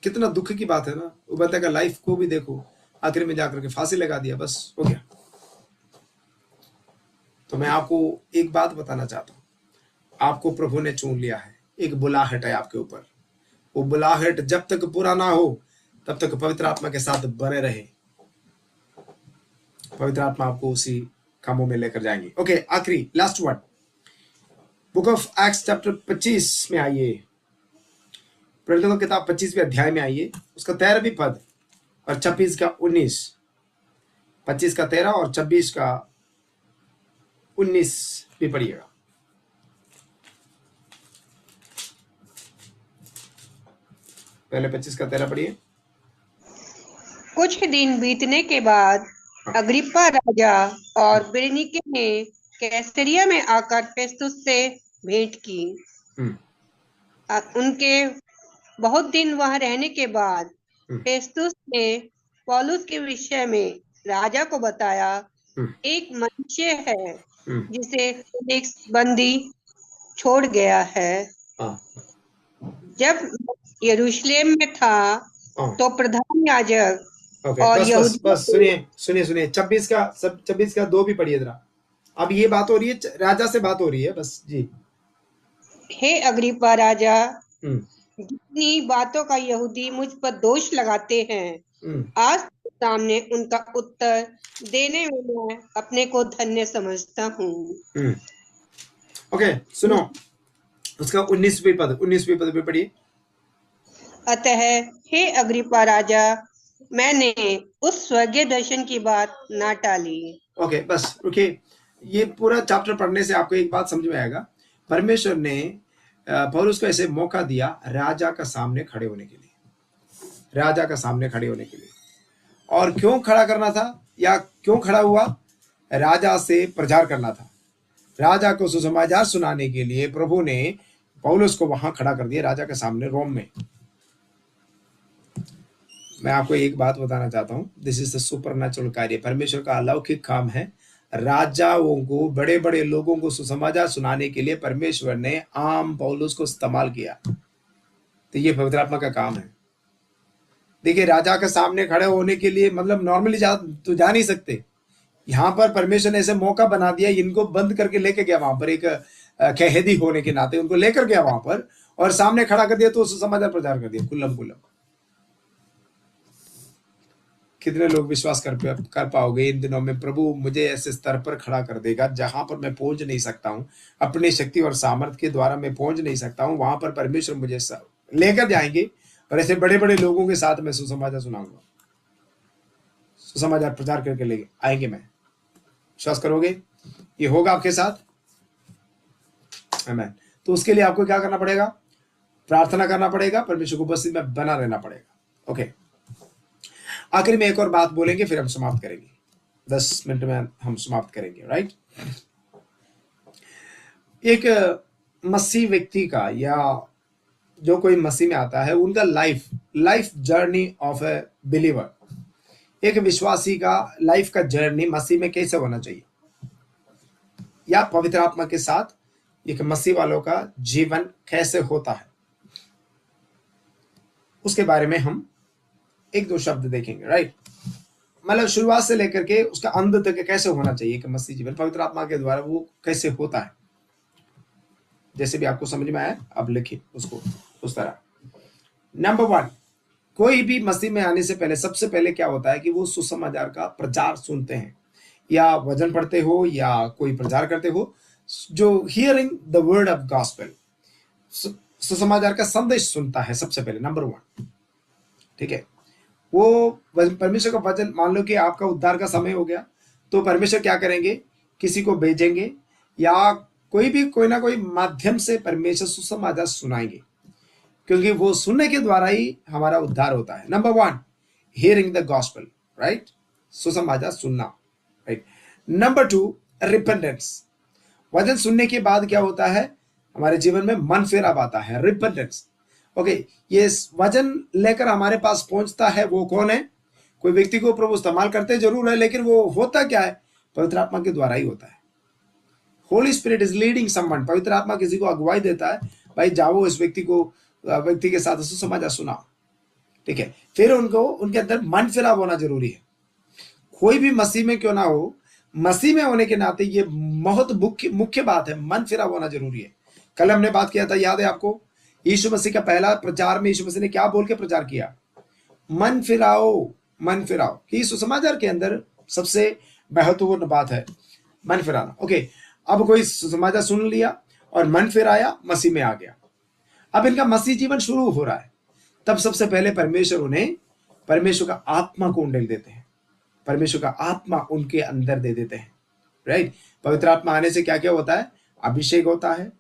कितना दुख की बात है ना। वो बंदा का लाइफ को भी देखो, आखिर में जाकर के फांसी लगा दिया, बस हो गया। तो मैं आपको एक बात बताना चाहता हूं, आपको प्रभु ने चुन लिया है। एक बुलाहट है आपके ऊपर। वो बुलाहट जब तक पूरा ना हो तब तक पवित्र आत्मा के साथ बने रहे। पवित्र आत्मा आपको उसी कामों में लेकर जाएंगे। ओके, आखिरी last word, book of acts chapter 25 में आइए। प्रेरितों की किताब 25वें अध्याय में आइए, उसका 13वीं पद और 26 का 19। 25 का 13 और 26 का 19 भी पढ़िएगा। पहले 25 का 13 पढ़िए। कुछ दिन बीतने के बाद अग्रिप्पा राजा और बिरनीके ने कैसरिया में आकर फेस्तुस से भेंट की। उनके बहुत दिन वहां रहने के बाद फेस्तुस ने पौलुस के विषय में राजा को बताया, एक मनुष्य है जिसे फेलिक्स बंदी छोड़ गया है। जब यरूशलेम में था तो प्रधान याजक और बस बस सुनिए 26 का 2 भी पढ़िए जरा। अब ये बात हो रही है, राजा से बात हो रही है, बस जी। हे अग्रिप्पा राजा, जितनी बातों का यहूदी मुझ पर दोष लगाते हैं, आज सामने उनका उत्तर देने में मैं अपने को धन्य समझता हूँ। ओके, सुनो उसका 19वीं पद भी पढ़िए। अतः हे अग्रिप्पा राजा, मैंने उस स्वर्गीय दर्शन की बात ना टाली। ओके, बस रुकिए। ये पूरा चैप्टर पढ़ने से आपको एक बात समझ में आएगा। परमेश्वर ने पौलुस को ऐसे मौका दिया राजा का सामने खड़े होने के लिए, राजा का सामने खड़े होने के लिए। और क्यों खड़ा करना था या क्यों खड़ा हुआ? राजा से प्रचार करना था। राजा को सुसमाचार सुनाने के लिए प्रभु ने पौलुस को वहां खड़ा कर दिया राजा के सामने रोम में। मैं आपको एक बात बताना चाहता हूं, दिस इज द सुपरनैचुरल कार्य, परमेश्वर का अलौकिक काम है। राजाओं को, बड़े बड़े लोगों को सुसमाचार सुनाने के लिए परमेश्वर ने आम पौलुस को इस्तेमाल किया। तो ये पवित्र आत्मा का काम है। देखिए, राजा के सामने खड़े होने के लिए मतलब नॉर्मली तो जा नहीं सकते। यहाँ पर परमेश्वर ने ऐसे मौका बना दिया, इनको बंद करके लेके गया वहां पर, एक कैदी होने के नाते उनको लेकर गया वहां पर और सामने खड़ा कर दिया, तो सुसमाचार प्रचार कर दिया कुल्लम कुल्लम। कितने लोग विश्वास कर पाओगे इन दिनों में प्रभु मुझे ऐसे स्तर पर खड़ा कर देगा जहां पर मैं पहुंच नहीं सकता हूं, अपनी शक्ति और सामर्थ्य के द्वारा मैं पहुंच नहीं सकता हूं, वहां पर परमेश्वर मुझे लेकर जाएंगे और ऐसे बड़े बड़े लोगों के साथ मैं सुसमाचार सुनाऊंगा, सुसमाचार प्रचार करके ले आएंगे। मैं विश्वास करोगे ये होगा आपके साथ? आमीन। तो उसके लिए आपको क्या करना पड़ेगा? प्रार्थना करना पड़ेगा, परमेश्वर को उपस्थित में बना रहना पड़ेगा। ओके, आखिर में एक और बात बोलेंगे, फिर हम समाप्त करेंगे। 10 मिनट में हम समाप्त करेंगे, राइट? एक मसीह व्यक्ति का या जो कोई मसीह में आता है, उनका life journey of A believer, एक विश्वासी का लाइफ का जर्नी मसीह में कैसे होना चाहिए, या पवित्र आत्मा के साथ एक मसीह वालों का जीवन कैसे होता है, उसके बारे में हम एक दो शब्द देखेंगे, राइट? मतलब शुरुआत से लेकर के उसका अंत तक कैसे होना चाहिए कि मसीह जीवन पवित्र आत्मा के द्वारा वो कैसे होता है। जैसे भी आपको समझ में आया, अब लिखिए उसको उस तरह। नंबर 1, कोई भी मसीह में आने से पहले सबसे पहले क्या होता है कि वो सुसमाचार का प्रचार सुनते हैं, या वचन पढ़ते हो या कोई प्रचार करते हो, जो hearing the word of gospel, सुसमाचार का संदेश सुनता है सबसे पहले, नंबर 1। ठीक है, वो परमेश्वर का वचन, मान लो कि आपका उद्धार का समय हो गया, तो परमेश्वर क्या करेंगे, किसी को भेजेंगे या कोई ना कोई माध्यम से परमेश्वर सुसमाचार सुनाएंगे, क्योंकि वो सुनने के द्वारा ही हमारा उद्धार होता है। Number 1, hearing the gospel, right? सुसमाचार सुनना, राइट? Number 2, repentance. वचन सुनने के बाद क्या होता है, हमारे जीवन में मन फेराव आता है, रिपेंटेंस। ओके, ये वचन लेकर हमारे पास पहुंचता है, वो कौन है? कोई व्यक्ति को प्रभु इस्तेमाल करते जरूर है, लेकिन वो होता क्या है? पवित्र आत्मा के द्वारा ही होता है। Holi spirit is leading someone. पवित्र आत्मा किसी को अगुवाई देता है, भाई जाओ इस व्यक्ति के साथ सुसमाचार सुनाओ। ठीक है, फिर उनके अंदर मन फिराव होना जरूरी है। कोई भी मसीह में क्यों ना हो, मसीह में होने के नाते ये बहुत मुख्य बात है, मन फिराव होना जरूरी है। कल हमने बात किया था, याद है आपको? यीशु मसीह का पहला प्रचार में यीशु मसीह ने क्या बोल के प्रचार किया? मन फिराओ। कि सुसमाचार के अंदर सबसे महत्वपूर्ण बात है मन फिराना। ओके, अब कोई सुसमाचार सुन लिया और मन फिराया, मसीह में आ गया, अब इनका मसीह जीवन शुरू हो रहा है। तब सबसे पहले परमेश्वर का आत्मा को उंडेल देते हैं, परमेश्वर का आत्मा उनके अंदर दे देते हैं, राइट? पवित्र आत्मा आने से क्या क्या होता है? अभिषेक होता है,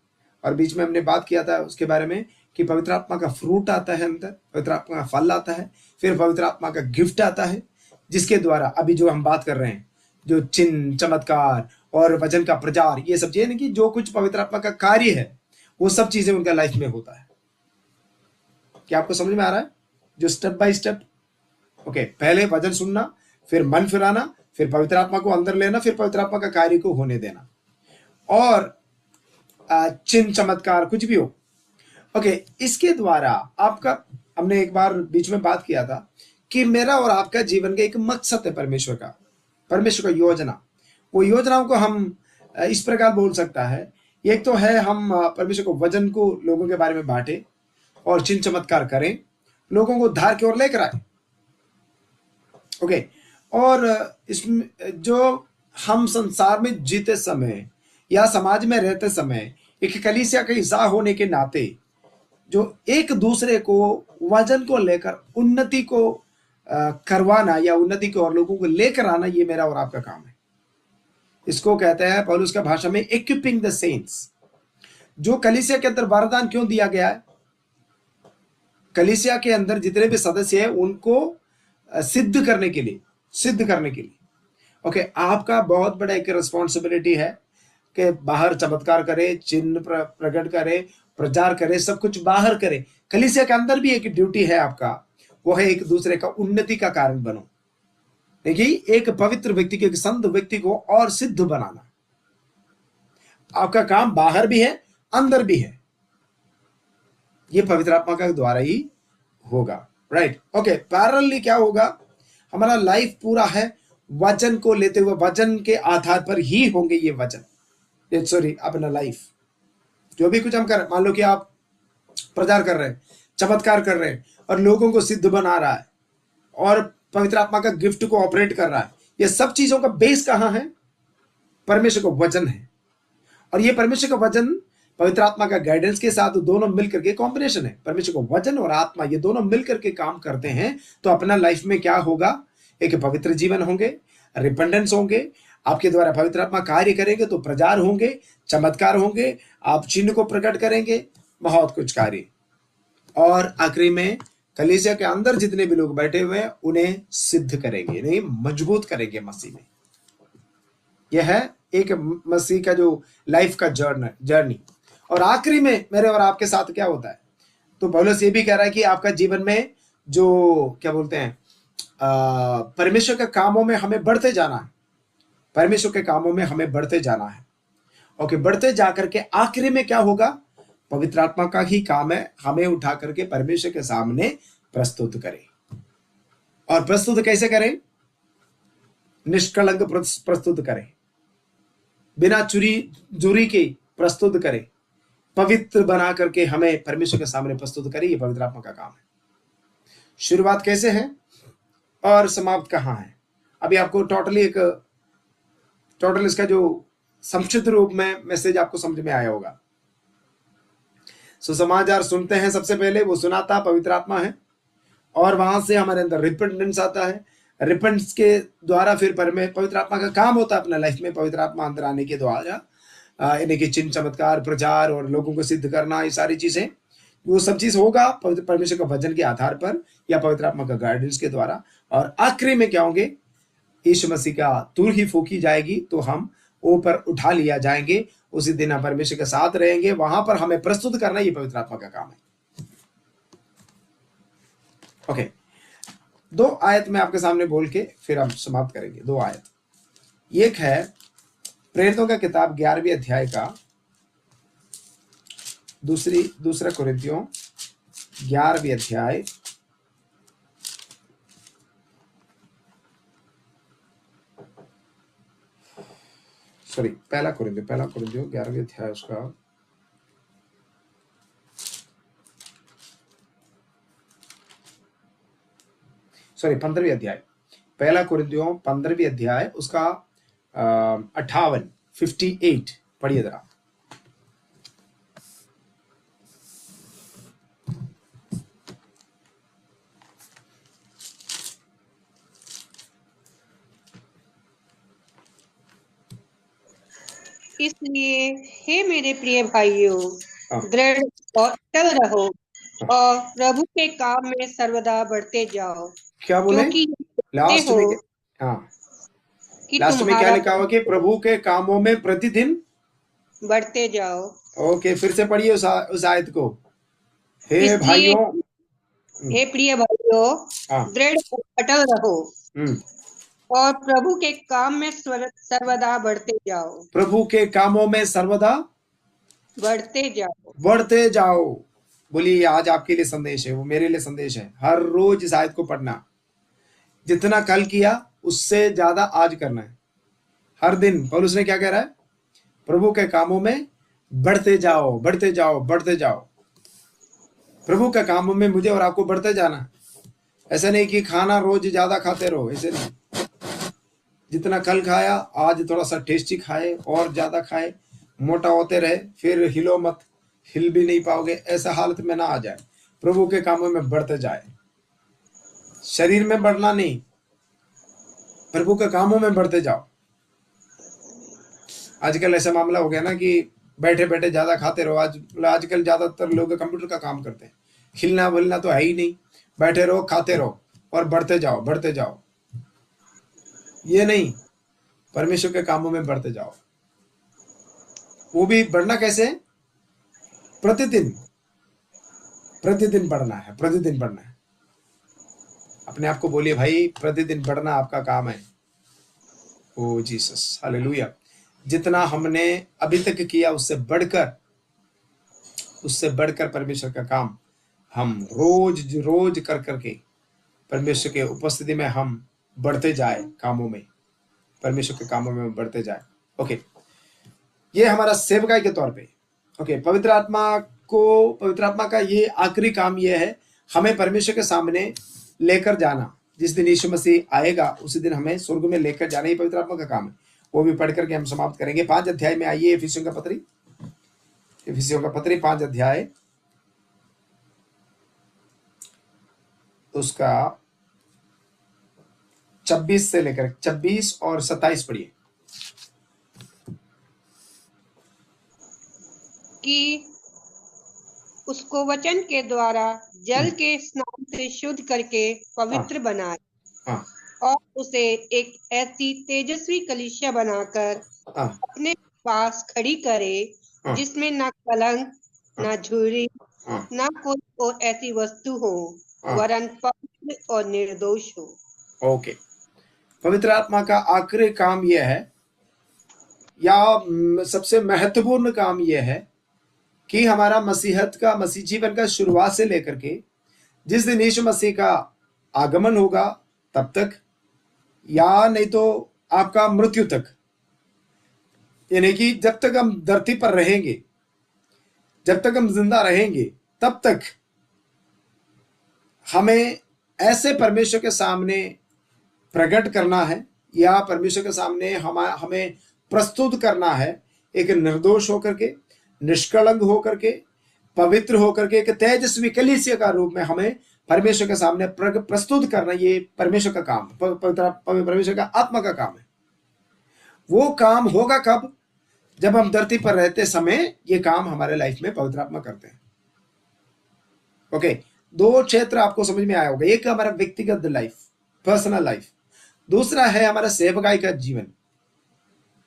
और बीच में हमने बात किया था उसके बारे में कि पवित्र आत्मा का फ्रूट आता है अंदर, पवित्र आत्मा का फल आता है, फिर पवित्र आत्मा का गिफ्ट आता है, जिसके द्वारा अभी जो हम बात कर रहे हैं, जो चिन्ह, चमत्कार और वचन का प्रचार, ये सब चीजें, कि जो कुछ पवित्र आत्मा का कार्य है, वो सब चीजें उनका लाइफ में होता है। क्या आपको समझ में आ रहा है? जो स्टेप बाय स्टेप, ओके, पहले वचन सुनना, फिर मन फिराना, फिर पवित्र आत्मा को अंदर लेना, फिर पवित्र आत्मा का कार्य को होने देना, और चिन्ह, चमत्कार, कुछ भी हो। ओके, इसके द्वारा आपका, हमने एक बार बीच में बात किया था कि मेरा और आपका जीवन का एक मकसद है, परमेश्वर का योजना। वो योजनाओं को हम इस प्रकार बोल सकता है, एक तो है हम परमेश्वर को वचन को लोगों के बारे में बांटे और चिन्ह चमत्कार करें, लोगों को उद्धार की ओर लेकर आए। ओके, और इसमें जो हम संसार में जीते समय या समाज में रहते समय एक कलीसिया का हिस्सा होने के नाते जो एक दूसरे को वचन को लेकर उन्नति को करवाना या उन्नति की ओर लोगों को लेकर आना, ये मेरा और आपका काम है। इसको कहते हैं पौलुस का भाषा में इक्विपिंग द सेंट्स। जो कलीसिया के अंदर वरदान क्यों दिया गया है? कलीसिया के अंदर जितने भी सदस्य हैं उनको सिद्ध करने के लिए। ओके, आपका बहुत बड़ा एक रिस्पॉन्सिबिलिटी है कि बाहर चमत्कार करे, चिन्ह प्रकट करे प्रचार करे, सब कुछ बाहर करे। कलीसिया के अंदर भी एक ड्यूटी है आपका, वो है एक दूसरे का उन्नति का कारण बनो। देखिए, एक पवित्र व्यक्ति को, एक संत व्यक्ति को और सिद्ध बनाना आपका काम बाहर भी है, अंदर भी है। ये पवित्र आत्मा का द्वारा ही होगा, राइट। ओके, पैरेलली क्या होगा, हमारा लाइफ पूरा है वचन को लेते हुए, वचन के आधार पर ही होंगे ये वचन, सॉरी अपना लाइफ जो भी कुछ हम कर, मान लो कि आप प्रचार कर रहे हैं, चमत्कार कर रहे हैं और लोगों को सिद्ध बना रहा है और पवित्र आत्मा का गिफ्ट को ऑपरेट कर रहा है, ये सब चीजों का बेस कहां है? परमेश्वर का वचन है। और ये परमेश्वर का वचन पवित्र आत्मा का गाइडेंस के साथ दोनों मिलकर के कॉम्बिनेशन है। परमेश्वर का वचन और आत्मा ये दोनों मिलकर के काम करते हैं तो अपना लाइफ में क्या होगा? एक पवित्र जीवन होंगे, रिपेंडेंस होंगे, आपके द्वारा पवित्र आत्मा कार्य करेंगे तो प्रचार होंगे, चमत्कार होंगे, आप चिन्ह को प्रकट करेंगे, बहुत कुछ कार्य। और आखिरी में कलीसिया के अंदर जितने भी लोग बैठे हुए हैं उन्हें सिद्ध करेंगे, नहीं मजबूत करेंगे मसीह में। यह है एक मसीह का जो लाइफ का जर्नी। और आखिरी में मेरे और आपके साथ क्या होता है? तो पौलुस ये भी कह रहा है कि आपका जीवन में जो क्या बोलते हैं, परमेश्वर के कामों में हमें बढ़ते जाना है, परमेश्वर के कामों में हमें बढ़ते जाना है। ओके, बढ़ते जाकर के आखिरी में क्या होगा? पवित्र आत्मा का ही काम है हमें उठा करके परमेश्वर के सामने प्रस्तुत करें। और प्रस्तुत कैसे करें? निष्कलंक प्रस्तुत करें, बिना चोरी के प्रस्तुत करें, पवित्र बना करके हमें परमेश्वर के सामने प्रस्तुत करें। ये पवित्र आत्मा का काम है। शुरुआत कैसे है और समाप्त कहां है? अभी आपको टोटल इसका जो संक्षिप्त रूप में मैसेज आपको समझ में आया होगा। सुसमाचार सुनते हैं, सबसे पहले वो सुनाता पवित्र आत्मा है और वहां से हमारे अंदर रिपेंटेंस आता है। रिपेंटेंस के द्वारा फिर पवित्र आत्मा का काम होता है अपना लाइफ में, पवित्र आत्मा अंदर आने के द्वारा यानी कि चिन्ह चमत्कार, प्रचार और लोगों को सिद्ध करना, ये सारी चीजें, वो सब चीज होगा परमेश्वर का वचन के आधार पर या पवित्र आत्मा का गाइडेंस के द्वारा। और आखिरी में क्या होंगे? यीशु मसीह का तुर ही फूकी जाएगी तो हम ऊपर उठा लिया जाएंगे, उसी दिन हम परमेश्वर के साथ रहेंगे, वहां पर हमें प्रस्तुत करना ये पवित्र आत्मा का काम है। ओके, 2 आयत में आपके सामने बोल के फिर हम समाप्त करेंगे। 2 आयत, एक है प्रेरितों का किताब 11वें अध्याय का दूसरा कुरिन्थियों 11वें अध्याय पहला कुरिन्थियों 11वें अध्याय उसका 15वें अध्याय, पहला कुरिन्थियों 15वें अध्याय उसका 58 पढ़िए जरा। इसलिए हे मेरे प्रिय भाइयों, दृढ़ और अटल रहो और प्रभु के काम में सर्वदा बढ़ते जाओ। क्या बोले? लास्ट में लास्ट में क्या लिखा हुआ कि प्रभु के कामों में प्रतिदिन बढ़ते जाओ। ओके, फिर से पढ़िए उस आयत को। हे भाइयों, हे प्रिय भाइयों, दृढ़ और अटल रहो और प्रभु के काम में सर्वदा बढ़ते जाओ। प्रभु के कामों में सर्वदा बढ़ते जाओ। बोलिए, आज आपके लिए संदेश है, वो मेरे लिए संदेश है। हर रोज इस आयत को पढ़ना, जितना कल किया उससे ज्यादा आज करना है। हर दिन पौलुस ने क्या कह रहा है? प्रभु के कामों में बढ़ते जाओ, बढ़ते जाओ, बढ़ते जाओ। प्रभु के कामों में मुझे और आपको बढ़ते जाना। ऐसा नहीं कि खाना रोज ज्यादा खाते रहो, ऐसे नहीं। जितना कल खाया आज थोड़ा सा टेस्टी खाए और ज्यादा खाए, मोटा होते रहे, फिर हिलो मत, हिल भी नहीं पाओगे, ऐसा हालत में ना आ जाए। प्रभु के कामों में बढ़ते जाए, शरीर में बढ़ना नहीं, प्रभु के कामों में बढ़ते जाओ। आजकल ऐसा मामला हो गया ना कि बैठे बैठे ज्यादा खाते रहो। आजकल ज्यादातर लोग कंप्यूटर का काम करते हैं, हिलना बोलना तो है ही नहीं, बैठे रहो, खाते रहो और बढ़ते जाओ, बढ़ते जाओ। ये नहीं, परमेश्वर के कामों में बढ़ते जाओ। वो भी बढ़ना कैसे? प्रतिदिन प्रतिदिन बढ़ना है, प्रतिदिन बढ़ना है। अपने आप को बोलिए भाई प्रतिदिन बढ़ना आपका काम है। Oh Jesus, hallelujah. जितना हमने अभी तक किया उससे बढ़कर परमेश्वर का काम हम रोज रोज कर करके परमेश्वर के उपस्थिति में हम बढ़ते जाए, कामों में, परमेश्वर के कामों में बढ़ते जाए। ओके, ये हमारा सेवकाई के तौर पे। ओके, पवित्र आत्मा का ये आखिरी काम ये है, हमें परमेश्वर के सामने लेकर जाना। जिस दिन यीशु मसीह आएगा उसी दिन हमें स्वर्ग में लेकर जाना ही पवित्र आत्मा का काम है। वो भी पढ़ करके हम समाप्त करेंगे। 5 अध्याय में आइए, इफिसियों का पत्री 5 अध्याय उसका 26 से लेकर 26 और 27 पढ़िए। कि उसको वचन के द्वारा जल के स्नान से शुद्ध करके पवित्र बनाए और उसे एक ऐसी तेजस्वी कलीसिया बनाकर अपने पास खड़ी करे जिसमें ना कलंक, ना झुर्री, ना कोई और ऐसी वस्तु हो, वरन पवित्र और निर्दोष हो। ओके, पवित्र आत्मा का आखिरी काम यह है, या सबसे महत्वपूर्ण काम यह है कि हमारा मसीह जीवन का शुरुआत से लेकर के जिस दिन यीशु मसीह का आगमन होगा तब तक, या नहीं तो आपका मृत्यु तक, यानी कि जब तक हम धरती पर रहेंगे, जब तक हम जिंदा रहेंगे, तब तक हमें ऐसे परमेश्वर के सामने प्रकट करना है, या परमेश्वर के सामने हमें प्रस्तुत करना है, एक निर्दोष होकर के, निष्कलंक होकर के, पवित्र होकर के, एक तेजस्वी कलीसिया का रूप में हमें परमेश्वर के सामने प्रस्तुत करना। ये परमेश्वर का काम, परमेश्वर का आत्मा का काम है। वो काम होगा कब? जब हम धरती पर रहते समय ये काम हमारे लाइफ में पवित्र आत्मा करते हैं। ओके, 2 क्षेत्र आपको समझ में आया होगा। एक हमारा व्यक्तिगत लाइफ, पर्सनल लाइफ, दूसरा है हमारा सेवकाई का जीवन।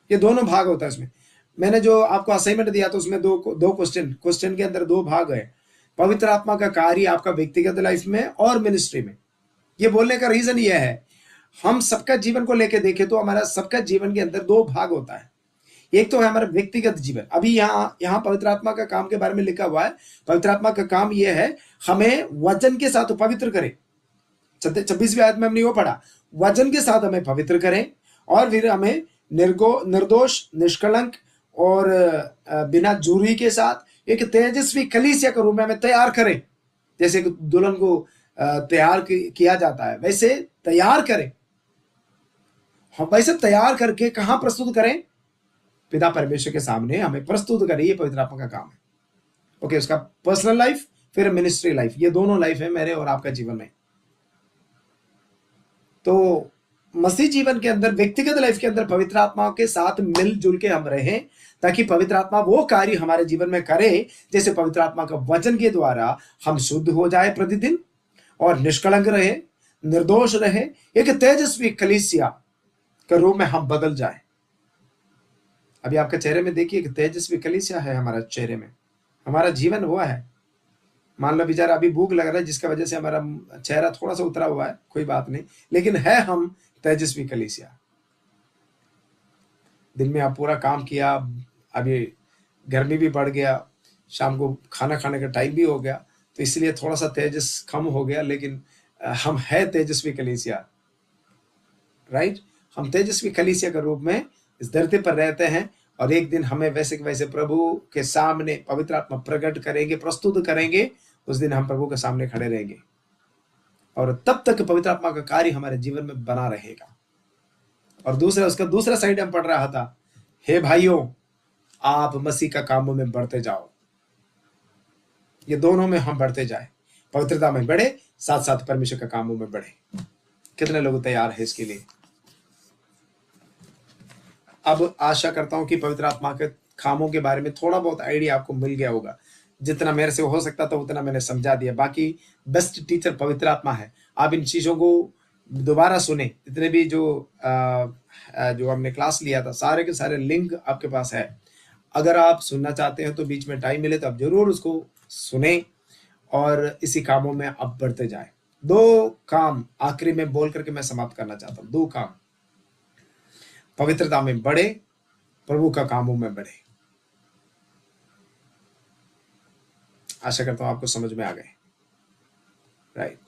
ये दोनों भाग होता है इसमें। मैंने जो आपको असाइनमेंट दिया था उसमें दो क्वेश्चन के अंदर 2 भाग है। पवित्र आत्मा का कार्य आपका व्यक्तिगत लाइफ में और मिनिस्ट्री में। ये बोलने का रीजन ये है, हम सबका जीवन को लेके देखें तो हमारा सबका जीवन के अंदर 2 भाग होता है। एक तो है हमारा व्यक्तिगत जीवन। अभी यहाँ पवित्र आत्मा का काम के बारे में लिखा हुआ है। पवित्र आत्मा का काम यह है, हमें वचन के साथ पवित्र करें। 26वीं आयत में हमने वो पढ़ा, वचन के साथ हमें पवित्र करें और फिर हमें निर्दोष, निष्कलंक और बिना झुर्री के साथ एक तेजस्वी कलीसिया के रूप में हमें तैयार करें। जैसे कि दुल्हन को तैयार किया जाता है, वैसे तैयार करें। हम वैसे तैयार करके कहां प्रस्तुत करें? पिता परमेश्वर के सामने हमें प्रस्तुत करें। ये पवित्र आत्मा का काम है। ओके, उसका पर्सनल लाइफ फिर मिनिस्ट्री लाइफ, ये दोनों लाइफ है मेरे और आपका जीवन में। तो मसीह जीवन के अंदर, व्यक्तिगत लाइफ के अंदर पवित्र आत्मा के साथ मिलजुल के हम रहें, ताकि पवित्र आत्मा वो कार्य हमारे जीवन में करे। जैसे पवित्र आत्मा का वचन के द्वारा हम शुद्ध हो जाए प्रतिदिन और निष्कलंक रहे, निर्दोष रहे, एक तेजस्वी कलीसिया के रूप में हम बदल जाए। अभी आपके चेहरे में देखिए, एक तेजस्वी कलीसिया है हमारा चेहरे में। हमारा जीवन हुआ है। मान लो बेचारा अभी भूख लग रहा है, जिसका वजह से हमारा चेहरा थोड़ा सा उतरा हुआ है, कोई बात नहीं, लेकिन है हम तेजस्वी कलीसिया। दिन में आप पूरा काम किया, अभी गर्मी भी बढ़ गया, शाम को खाना खाने का टाइम भी हो गया, तो इसलिए थोड़ा सा तेजस कम हो गया, लेकिन हम है तेजस्वी कलीसिया, राइट। हम तेजस्वी कलीसिया के रूप में इस धरती पर रहते हैं, और एक दिन हमें वैसे वैसे प्रभु के सामने पवित्र आत्मा प्रकट करेंगे, प्रस्तुत करेंगे। उस दिन हम प्रभु के सामने खड़े रहेंगे, और तब तक पवित्र आत्मा का कार्य हमारे जीवन में बना रहेगा। और उसका दूसरा साइड हम पढ़ रहा था, हे भाइयों, आप मसीह का कामों में बढ़ते जाओ। ये दोनों में हम बढ़ते जाए, पवित्रता में बढ़े, साथ साथ परमेश्वर का कामों में बढ़े। कितने लोग तैयार है इसके लिए? अब आशा करता हूं कि पवित्र आत्मा के कामों के बारे में थोड़ा बहुत आइडिया आपको मिल गया होगा। जितना मेरे से हो सकता था उतना मैंने समझा दिया। बाकी बेस्ट टीचर पवित्र आत्मा है। आप इन चीजों को दोबारा सुने। जितने भी जो हमने क्लास लिया था, सारे के सारे लिंक आपके पास है। अगर आप सुनना चाहते हैं तो बीच में टाइम मिले तो आप जरूर उसको सुने और इसी कामों में आप बढ़ते जाए। 2 काम आखिरी में बोल करके मैं समाप्त करना चाहता हूं। 2 काम, पवित्रता में बढ़े, प्रभु का कामों में बढ़े। आशा करता हूं आपको समझ में आ गए। राइट।